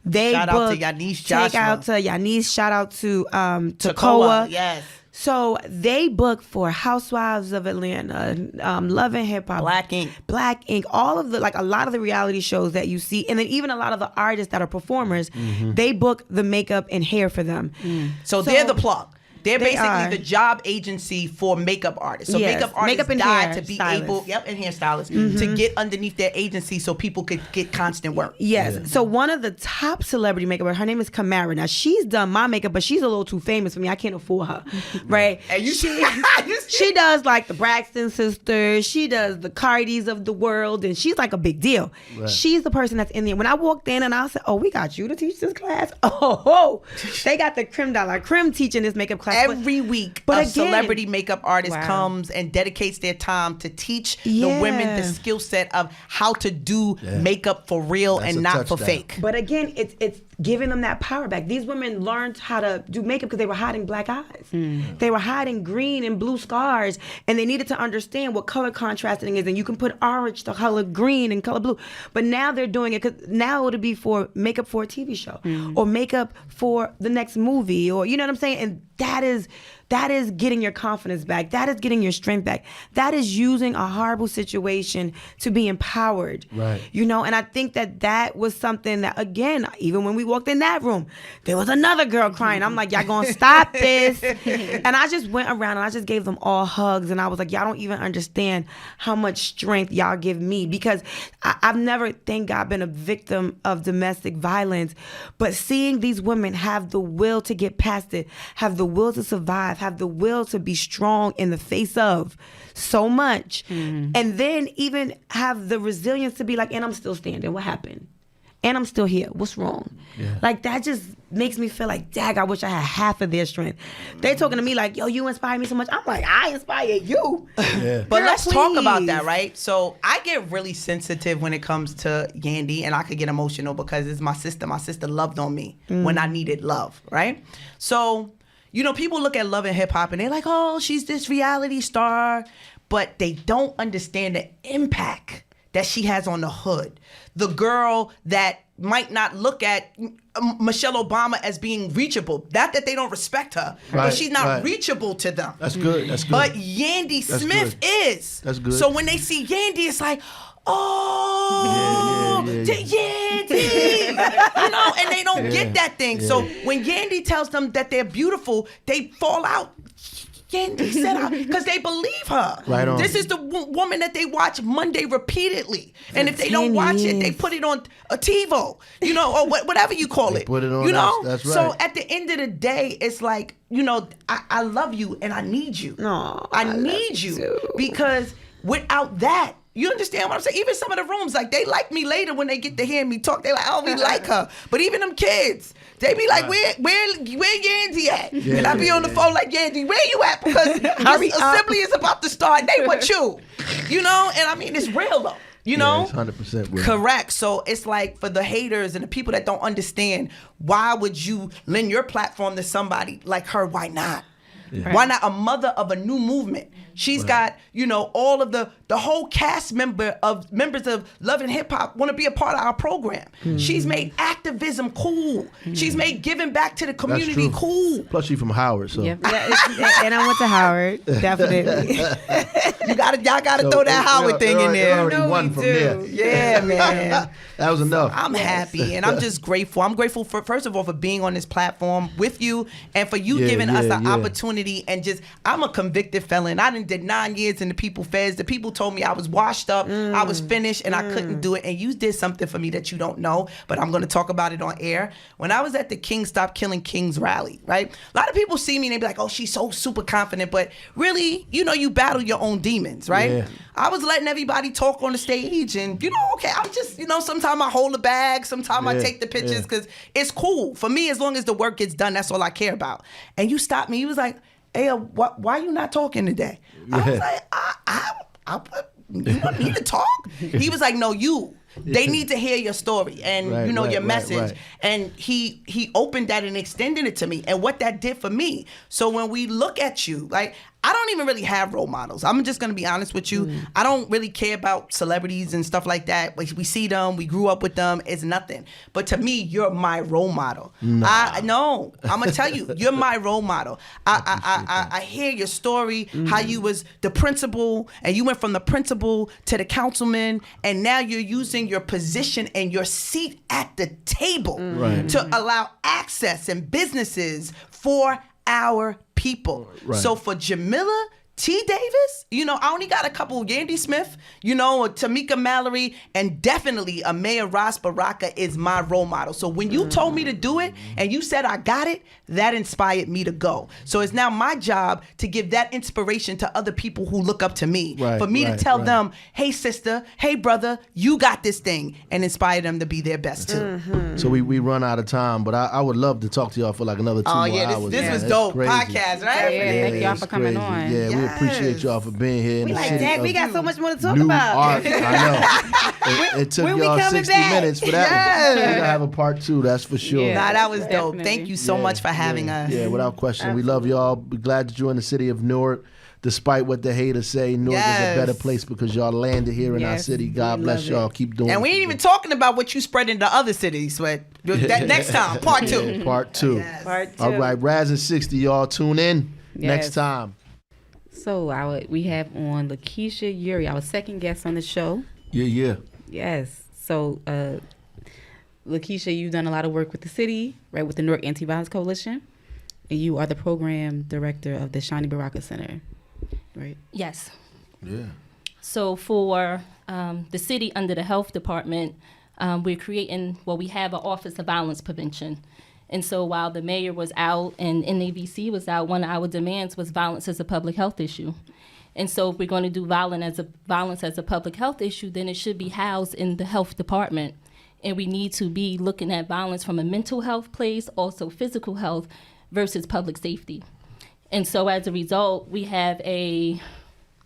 they shout book. Out to Yanis Joshua. Shout out to Yanis. Shout out to Takoa. Yes. So they book for Housewives of Atlanta, Love and Hip Hop, Black Ink, all of the, like a lot of the reality shows that you see, and then even a lot of the artists that are performers, they book the makeup and hair for them. So they're the plug. They're basically the job agency for makeup artists. So makeup artists died to be able, and hairstylists, to get underneath their agency so people could get constant work. Yes. Yeah. So one of the top celebrity makeup artists, her name is Kamara. Now she's done my makeup, but she's a little too famous for me. I can't afford her, right? And she does like the Braxton sisters. She does the Cardis of the world, and she's like a big deal. Right. She's the person that's in there. When I walked in and I said, "Oh, we got you to teach this class." Oh, they got the creme de la creme teaching this makeup class. Every week, a celebrity makeup artist comes and dedicates their time to teach the women the skill set of how to do makeup for real and not for fake. But again, it's giving them that power back. These women learned how to do makeup because they were hiding black eyes. They were hiding green and blue scars, and they needed to understand what color contrasting is. And you can put orange to color green and color blue. But now they're doing it because now it'll be for makeup for a TV show or makeup for the next movie, or you know what I'm saying? And that is getting your confidence back. That is getting your strength back. That is using a horrible situation to be empowered. Right. And I think that was something that, again, even when we walked in that room, there was another girl crying. I'm like, y'all gonna stop this? And I just went around and I just gave them all hugs. And I was like, y'all don't even understand how much strength y'all give me, because I've never, thank God, been a victim of domestic violence. But seeing these women have the will to get past it, have the will to survive, have the will to be strong in the face of so much, and then even have the resilience to be like, and I'm still standing. What happened? And I'm still here. What's wrong? Yeah. Like, that just makes me feel like, dag, I wish I had half of their strength. They talking to me like, yo, you inspire me so much. I'm like, I inspire you. Yeah. But let's talk about that, right? So I get really sensitive when it comes to Yandy, and I could get emotional because it's my sister. My sister loved on me when I needed love, right? So, people look at Love and Hip Hop and they're like, oh, she's this reality star, but they don't understand the impact that she has on the hood. The girl that might not look at Michelle Obama as being reachable. Not that they don't respect her, but she's not reachable to them. That's good. But Yandy Smith is. That's good. So when they see Yandy, it's like, oh, Yandy, you know, and they don't get that thing. So when Yandy tells them that they're beautiful, they fall out. Yandy said out because they believe her. Right on. This is the woman that they watch Monday repeatedly, and if they don't watch it, they put it on a TiVo, you know, or whatever you call it. Put it on. You know, that's right. So at the end of the day, it's like, you know, I love you and I need you. Aw, I need you too. because without that. You understand what I'm saying? Even some of the rooms, like, they like me later when they get to hear me talk. They like, oh, we like her. But even them kids, they be like, where Yandy at? Yeah, and I be on the phone like, Yandy, where you at? Because this assembly is about to start. And they want you. You know? And I mean, it's real though. You know? It's 100% real. Correct. So it's like for the haters and the people that don't understand, why would you lend your platform to somebody like her? Why not? Yeah. Why not a mother of a new movement? She's got, you know, all of the whole cast members of Love and Hip Hop want to be a part of our program. Mm-hmm. She's made activism cool. Mm-hmm. She's made giving back to the community cool. Plus, she's from Howard, so. Yep. And I went to Howard, definitely. Y'all gotta throw that Howard thing in there. Already won from there. Yeah, man. That was enough. So I'm happy and I'm just grateful. I'm grateful for, first of all, for being on this platform with you and for you giving us an opportunity. And just, I'm a convicted felon. I did 9 years in the people feds. The people told me I was washed up, I was finished, and I couldn't do it. And you did something for me that you don't know, but I'm going to talk about it on air. When I was at the King Stop Killing Kings rally, right? A lot of people see me and they be like, oh, she's so super confident. But really, you know, you battle your own demons, right? Yeah. I was letting everybody talk on the stage and, you know, okay, I'm just, you know, sometimes I hold the bag, sometimes I take the pictures because it's cool. For me, as long as the work gets done, that's all I care about. And you stopped me. You was like, hey, why you not talking today? I was like, you don't need to talk. He was like, no, you. They need to hear your story and your message. Right. And he opened that and extended it to me. And what that did for me. So when we look at you, like, I don't even really have role models. I'm just gonna be honest with you. I don't really care about celebrities and stuff like that. We see them, we grew up with them, it's nothing. But to me, you're my role model. No, I'm gonna tell you, you're my role model. I hear your story, how you was the principal, and you went from the principal to the councilman, and now you're using your position and your seat at the table to allow access and businesses for our people. Right. So for Jamila T. Davis, you know, I only got a couple. Yandy Smith, you know, Tamika Mallory, and definitely a Mayor Ras Baraka is my role model. So when you told me to do it and you said I got it, that inspired me to go. So it's now my job to give that inspiration to other people who look up to me. For me to tell them, hey sister, hey brother, you got this thing, and inspire them to be their best too. So we run out of time, but I would love to talk to y'all for like another 2 more hours. This was dope. Crazy. Podcast, right? Thank y'all for coming on. Yeah, we appreciate y'all for being here in the city. Dad, we got so much more to talk Newark. about. I know. It took y'all 60 minutes for that one. We're going to have a part 2, that's for sure. Nah, that was dope. Thank you so much for having us. Yeah, without question. Absolutely. We love y'all. We're glad that you're in the city of Newark. Despite what the haters say, Newark is a better place because y'all landed here in our city. God bless y'all. Keep doing it. And we ain't even talking about what you spread into other cities. But that next time, part 2. Part 2. Part 2. All right, Ras In 60, y'all tune in next time. So we have on Lakeisha Yuri, our second guest on the show. Yeah. Yes. So Lakeisha, you've done a lot of work with the city, right, with the Newark Anti-Violence Coalition, and you are the program director of the Shani Baraka Center, right? Yes. Yeah. So for the city under the health department, we're creating, we have an Office of Violence Prevention. And so while the mayor was out and NAVC was out, one of our demands was violence as a public health issue. And so if we're going to do violence as a public health issue, then it should be housed in the health department. And we need to be looking at violence from a mental health place, also physical health versus public safety. And so as a result, we have a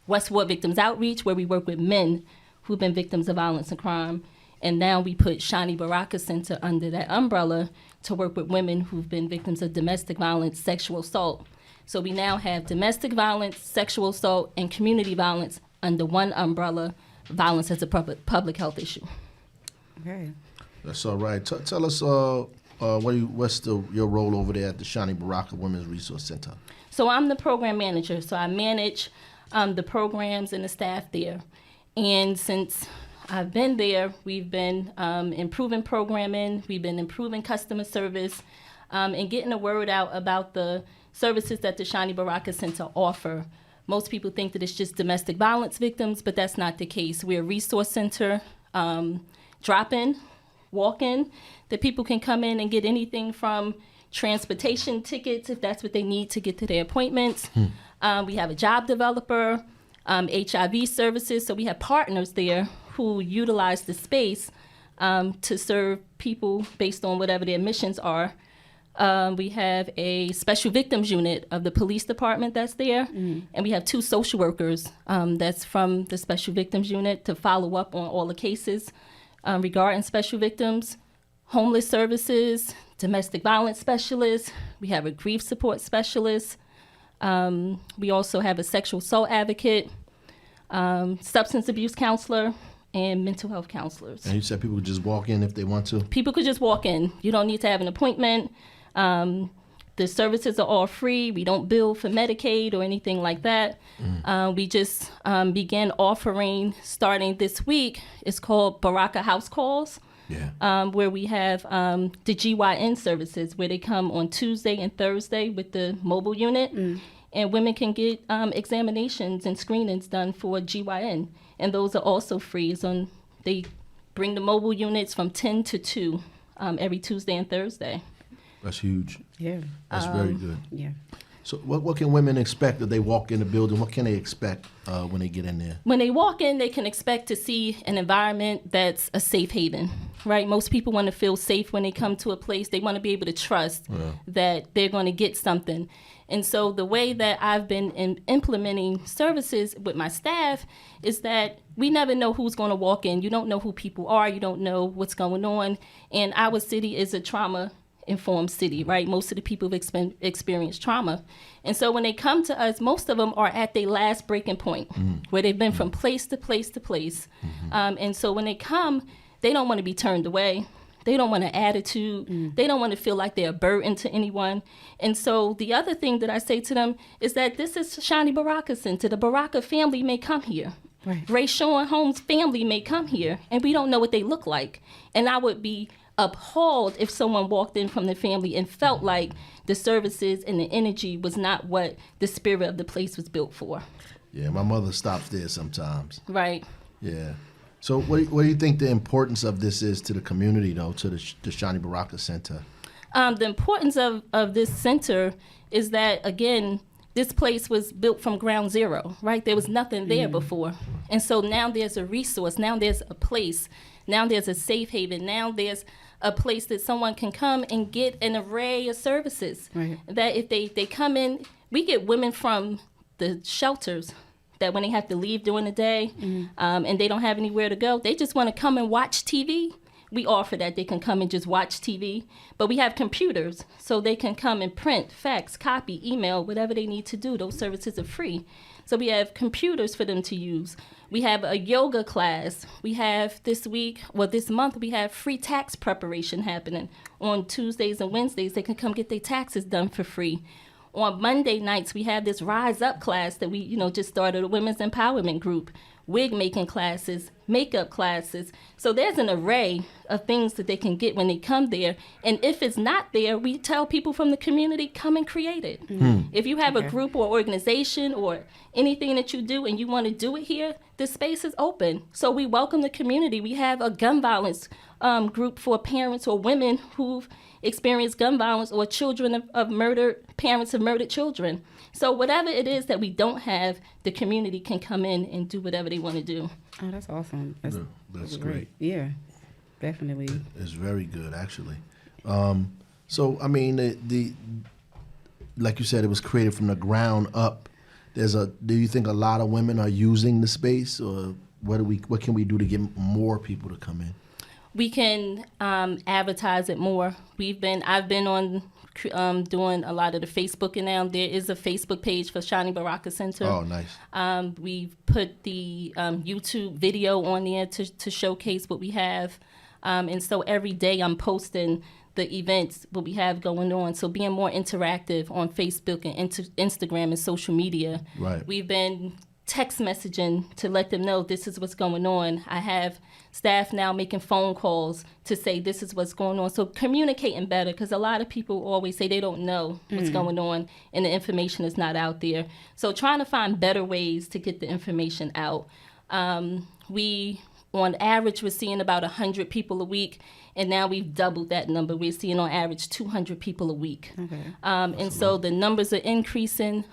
Westward Victims Outreach where we work with men who've been victims of violence and crime. And now we put Shani Baraka Center under that umbrella to work with women who've been victims of domestic violence, sexual assault. So we now have domestic violence, sexual assault, and community violence under one umbrella, violence as a public health issue. Okay. That's all right. Tell us what's your role over there at the Shani Baraka Women's Resource Center? So I'm the program manager. So I manage the programs and the staff there. And since I've been there, we've been improving programming, we've been improving customer service, and getting the word out about the services that the Shani Baraka Center offer. Most people think that it's just domestic violence victims, but that's not the case. We're a resource center, drop-in, walk-in, that people can come in and get anything from transportation tickets, if that's what they need to get to their appointments. We have a job developer, HIV services, so we have partners there who utilize the space to serve people based on whatever their missions are. We have a special victims unit of the police department that's there, and we have 2 social workers that's from the special victims unit to follow up on all the cases regarding special victims, homeless services, domestic violence specialists. We have a grief support specialist. We also have a sexual assault advocate, substance abuse counselor, and mental health counselors. And you said people could just walk in if they want to? People could just walk in. You don't need to have an appointment. The services are all free. We don't bill for Medicaid or anything like that. We just began offering, starting this week, it's called Baraka House Calls, where we have the GYN services, where they come on Tuesday and Thursday with the mobile unit, and women can get examinations and screenings done for GYN, and those are also free. So they bring the mobile units from 10 to 2 every Tuesday and Thursday. That's huge. Yeah. That's very good. Yeah. So what can women expect if they walk in the building? What can they expect when they get in there? When they walk in, they can expect to see an environment that's a safe haven, right? Most people want to feel safe when they come to a place. They want to be able to trust that they're going to get something. And so the way that I've been implementing services with my staff is that we never know who's going to walk in. You don't know who people are. You don't know what's going on. And our city is a trauma-informed city, right? Most of the people have experienced trauma. And so when they come to us, most of them are at their last breaking point, where they've been from place to place to place. And so when they come, they don't want to be turned away. They don't want an attitude. They don't want to feel like they're a burden to anyone. And so the other thing that I say to them is that this is Shani Baraka Center. The Baraka family may come here. Right. Rayshawn Holmes' family may come here, and we don't know what they look like. And I would be appalled if someone walked in from the family and felt like the services and the energy was not what the spirit of the place was built for. Yeah, my mother stops there sometimes. Right. Yeah. So what do you think the importance of this is to the community, though, to the Shani Baraka Center? The importance of this center is that, again, this place was built from ground zero, right? There was nothing there before. And so now there's a resource. Now there's a place. Now there's a safe haven. Now there's a place that someone can come and get an array of services. Right. That if they come in, we get women from the shelters that when they have to leave during the day and they don't have anywhere to go, they just want to come and watch TV. We offer that they can come and just watch TV. But we have computers, so they can come and print, fax, copy, email, whatever they need to do. Those services are free. So we have computers for them to use. We have a yoga class. We have this month, we have free tax preparation happening. On Tuesdays and Wednesdays, they can come get their taxes done for free. On Monday nights, we have this Rise Up class that we, just started, a women's empowerment group, wig making classes, makeup classes. So there's an array of things that they can get when they come there. And if it's not there, we tell people from the community, come and create it. If you have a group or organization or anything that you do and you want to do it here, the space is open. So we welcome the community. We have a gun violence group for parents or women who've experienced gun violence or children of murdered, parents of murdered children. So whatever it is that we don't have, the community can come in and do whatever they want to do. Oh, that's awesome. That's great. Yeah, definitely. It's very good, actually. So, I mean, the like you said, it was created from the ground up. Do you think a lot of women are using the space, or what can we do to get more people to come in? We can advertise it more. I've been on doing a lot of the Facebooking now. There is a Facebook page for Shani Baraka Center. Oh, nice. We've put the YouTube video on there to showcase what we have. And so every day I'm posting the events, what we have going on. So being more interactive on Facebook and Instagram and social media. Right. We've been text messaging to let them know this is what's going on. I have staff now making phone calls to say this is what's going on. So communicating better, because a lot of people always say they don't know what's going on and the information is not out there. So trying to find better ways to get the information out. We, on average, we're seeing about 100 people a week, and now we've doubled that number. We're seeing on average 200 people a week. Okay. And so the numbers are increasing.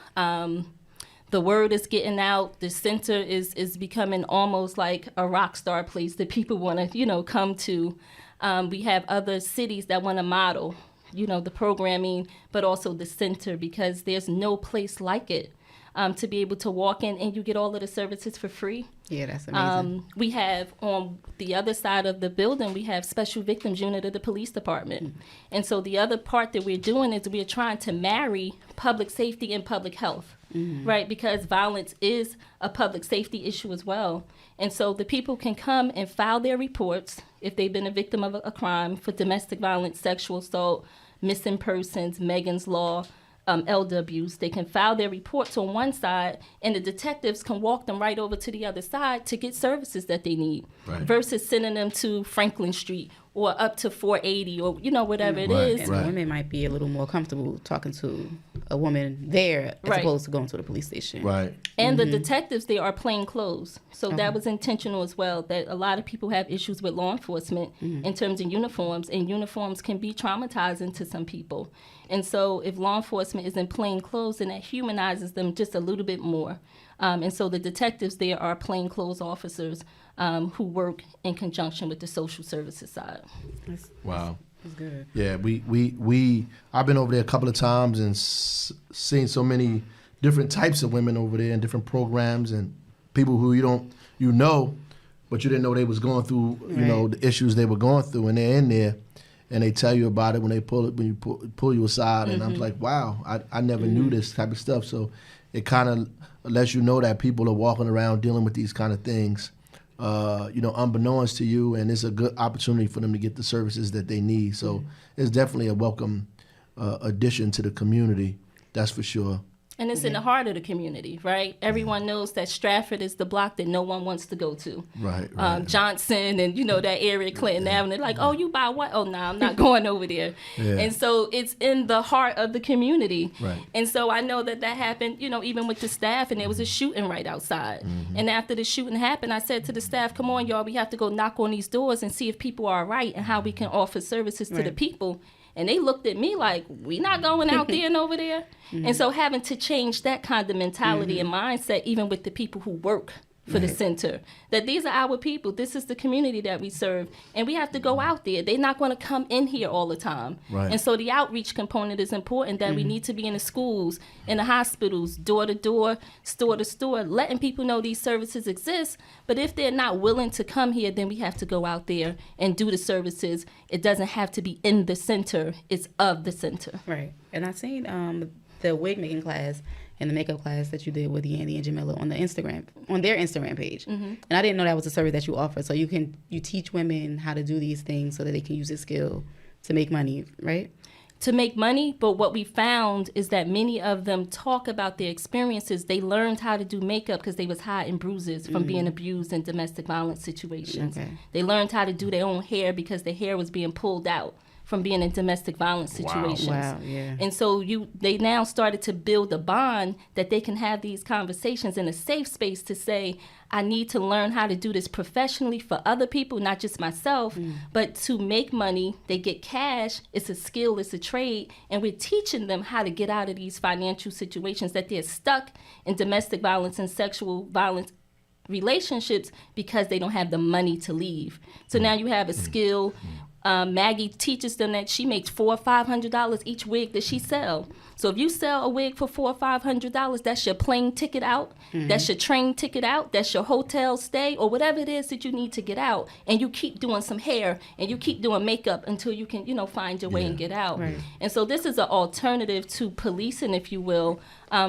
The word is getting out. The center is becoming almost like a rock star place that people want to, come to. We have other cities that want to model, the programming, but also the center, because there's no place like it. To be able to walk in and you get all of the services for free. Yeah, that's amazing. We have on the other side of the building, we have special victims unit of the police department. Mm-hmm. And so the other part that we're doing is we're trying to marry public safety and public health, right? Because violence is a public safety issue as well. And so the people can come and file their reports if they've been a victim of a crime for domestic violence, sexual assault, missing persons, Megan's Law, elder abuse. They can file their reports on one side, and the detectives can walk them right over to the other side to get services that they need, versus sending them to Franklin Street or up to 480 or whatever it is. And women might be a little more comfortable talking to a woman there as opposed to going to the police station. Right. And the detectives there are plain clothes. So that was intentional as well, that a lot of people have issues with law enforcement in terms of uniforms, and uniforms can be traumatizing to some people. And so if law enforcement is in plain clothes, then that humanizes them just a little bit more. And so the detectives there are plainclothes officers who work in conjunction with the social services side. Wow. That's good. Yeah, I've been over there a couple of times and seen so many different types of women over there and different programs and people who but you didn't know they was going through, the issues they were going through, and they're in there. And they tell you about it when you pull you aside, and I'm like, wow, I never knew this type of stuff. So it kind of lets you know that people are walking around dealing with these kind of things, unbeknownst to you, and it's a good opportunity for them to get the services that they need. So it's definitely a welcome addition to the community, that's for sure. And it's in the heart of the community, right? Everyone knows that Stratford is the block that no one wants to go to. Right. Johnson and, that area, Clinton Avenue. Like, oh, you buy what? Oh, no, I'm not going over there. Yeah. And so it's in the heart of the community. Right. And so I know that happened, even with the staff, and there was a shooting right outside. And after the shooting happened, I said to the staff, come on, y'all, we have to go knock on these doors and see if people are all right and how we can offer services to the people. And they looked at me like, we not going out there and over there. And so having to change that kind of mentality and mindset, even with the people who work for the center, that these are our people. This is the community that we serve. And we have to go out there. They're not going to come in here all the time. Right. And so the outreach component is important, that we need to be in the schools, in the hospitals, door to door, store to store, letting people know these services exist. But if they're not willing to come here, then we have to go out there and do the services. It doesn't have to be in the center. It's of the center. Right. And I've seen the wig making class and the makeup class that you did with Yandy and Jamila on their Instagram page. And I didn't know that was a service that you offer. So you teach women how to do these things so that they can use this skill to make money, right? To make money, but what we found is that many of them talk about their experiences. They learned how to do makeup because they was hiding bruises from being abused in domestic violence situations. Okay. They learned how to do their own hair because their hair was being pulled out from being in domestic violence situations. Wow, yeah. And so they now started to build a bond that they can have these conversations in a safe space to say, I need to learn how to do this professionally for other people, not just myself, but to make money. They get cash. It's a skill, it's a trade, and we're teaching them how to get out of these financial situations that they're stuck in domestic violence and sexual violence relationships because they don't have the money to leave. So now you have a skill. Maggie teaches them that she makes $400 or $500 each wig that she sells. So if you sell a wig for $400 or $500, that's your plane ticket out, that's your train ticket out, that's your hotel stay, or whatever it is that you need to get out. And you keep doing some hair and you keep doing makeup until you can, find your way and get out. Right. And so this is an alternative to policing, if you will,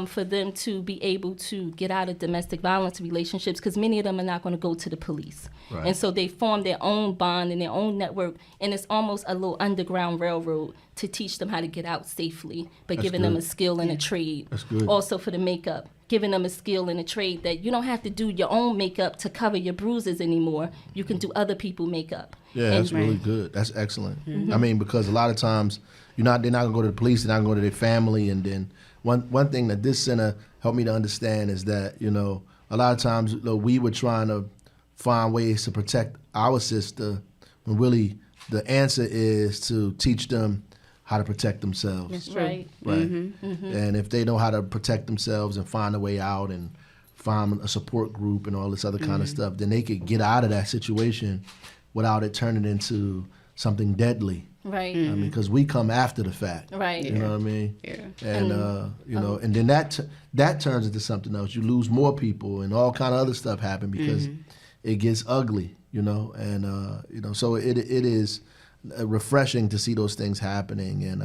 for them to be able to get out of domestic violence relationships, because many of them are not going to go to the police. Right. And so they form their own bond and their own network, and it's almost a little underground railroad to teach them how to get out safely, but giving them a skill and a trade. That's good. Also for the makeup. giving them a skill and a trade that you don't have to do your own makeup to cover your bruises anymore. You can do other people's makeup. Yeah, that's really good. That's excellent. I mean, because a lot of times they're not gonna go to the police, they're not gonna go to their family. And then one thing that this center helped me to understand is that, a lot of times we were trying to find ways to protect our sister when really the answer is to teach them how to protect themselves. That's true. Right. And if they know how to protect themselves and find a way out and find a support group and all this other kind of stuff, then they could get out of that situation without it turning into something deadly. Right. I mean, because we come after the fact. Right. You know what I mean? Yeah. And and then that turns into something else. You lose more people, and all kind of other stuff happen because it gets ugly. And so it is refreshing to see those things happening, and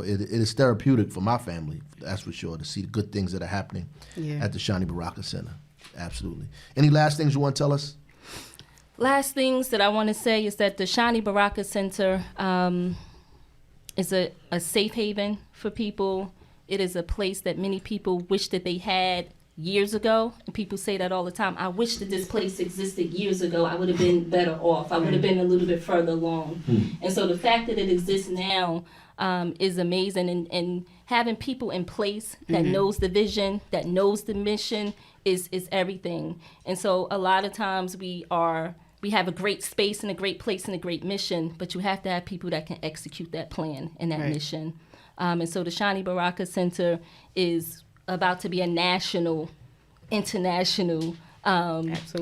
it is therapeutic for my family. That's for sure, to see the good things that are happening at the Shani Baraka Center. Absolutely. Any last things you want to tell us? Last things that I want to say is that the Shani Baraka Center is a safe haven for people. It is a place that many people wish that they had years ago, and people say that all the time. I wish that this place existed years ago. I would have been better off. I would have been a little bit further along. And so the fact that it exists now is amazing, and having people in place that knows the vision, that knows the mission is everything. And so a lot of times we have a great space and a great place and a great mission, but you have to have people that can execute that plan and that mission. And so the Shani Baraka Center is about to be a national, international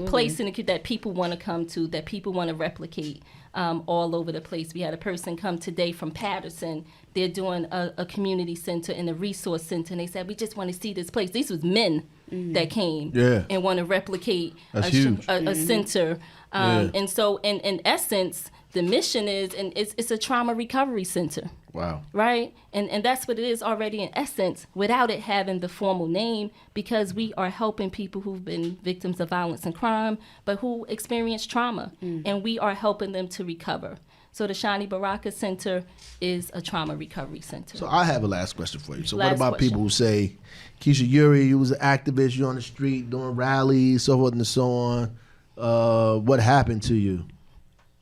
place that people want to come to, that people want to replicate all over the place. We had a person come today from Patterson. They're doing a community center and a resource center, and they said, we just want to see this place. These was men that came and want to replicate a center. And so in essence, the mission is, and it's a trauma recovery center. Wow. Right? And that's what it is already in essence, without it having the formal name, because we are helping people who've been victims of violence and crime, but who experience trauma, and we are helping them to recover. So the Shani Baraka Center is a trauma recovery center. So I have a last question for you. So what about people who say, Keisha Yuri, you was an activist, you're on the street doing rallies, so forth and so on. What happened to you?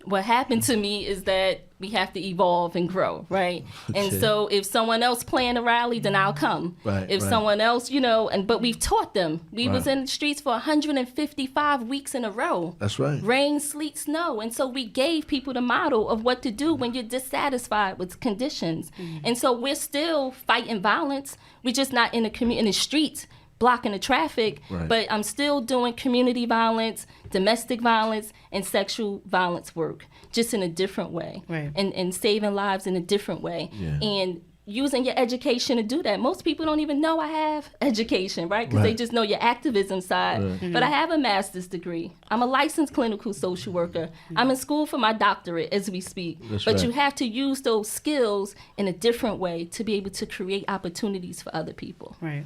What happened to me is that we have to evolve and grow, right? And so if someone else plan a rally, then I'll come. If someone else, but we've taught them. We was in the streets for 155 weeks in a row. That's right. Rain, sleet, snow. And so we gave people the model of what to do when you're dissatisfied with conditions. And so we're still fighting violence. We're just not in the streets blocking the traffic, but I'm still doing community violence, domestic violence, and sexual violence work, just in a different way, and saving lives in a different way, and using your education to do that. Most people don't even know I have education, right? Because they just know your activism side. But I have a master's degree. I'm a licensed clinical social worker. I'm in school for my doctorate as we speak. But you have to use those skills in a different way to be able to create opportunities for other people. Right.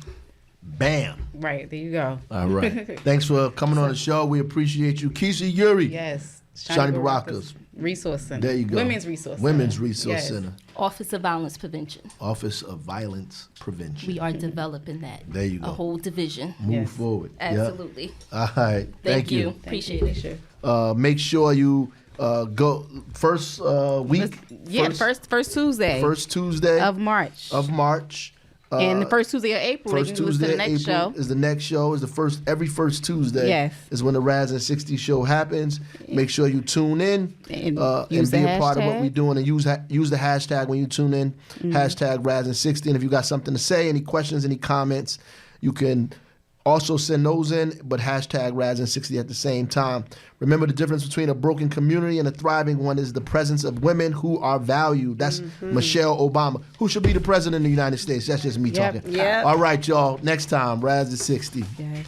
Bam. Right, there you go. All right. Thanks for coming on the show. We appreciate you. Keisha Yuri. Yes. Shani Baraka's Resource Center. There you go. Women's Resource Center. Office of Violence Prevention. Office of Violence Prevention. We are developing that. There you go. A whole division. Move forward. Absolutely. Yep. All right. Thank you. Appreciate it. Make sure you go first week. First Tuesday. First Tuesday of March. And the first Tuesday of April, first Tuesday of April is the next show. Is every first Tuesday. Yes. Is when the Ras In 60 show happens. Make sure you tune in and be a part of what we're doing, and use the hashtag when you tune in. Hashtag Ras In 60. And if you got something to say, any questions, any comments, you can also send those in, but hashtag Ras In 60 at the same time. Remember, the difference between a broken community and a thriving one is the presence of women who are valued. That's Michelle Obama, who should be the president of the United States. That's just me talking. Yep. All right, y'all. Next time, Ras In 60. Yes.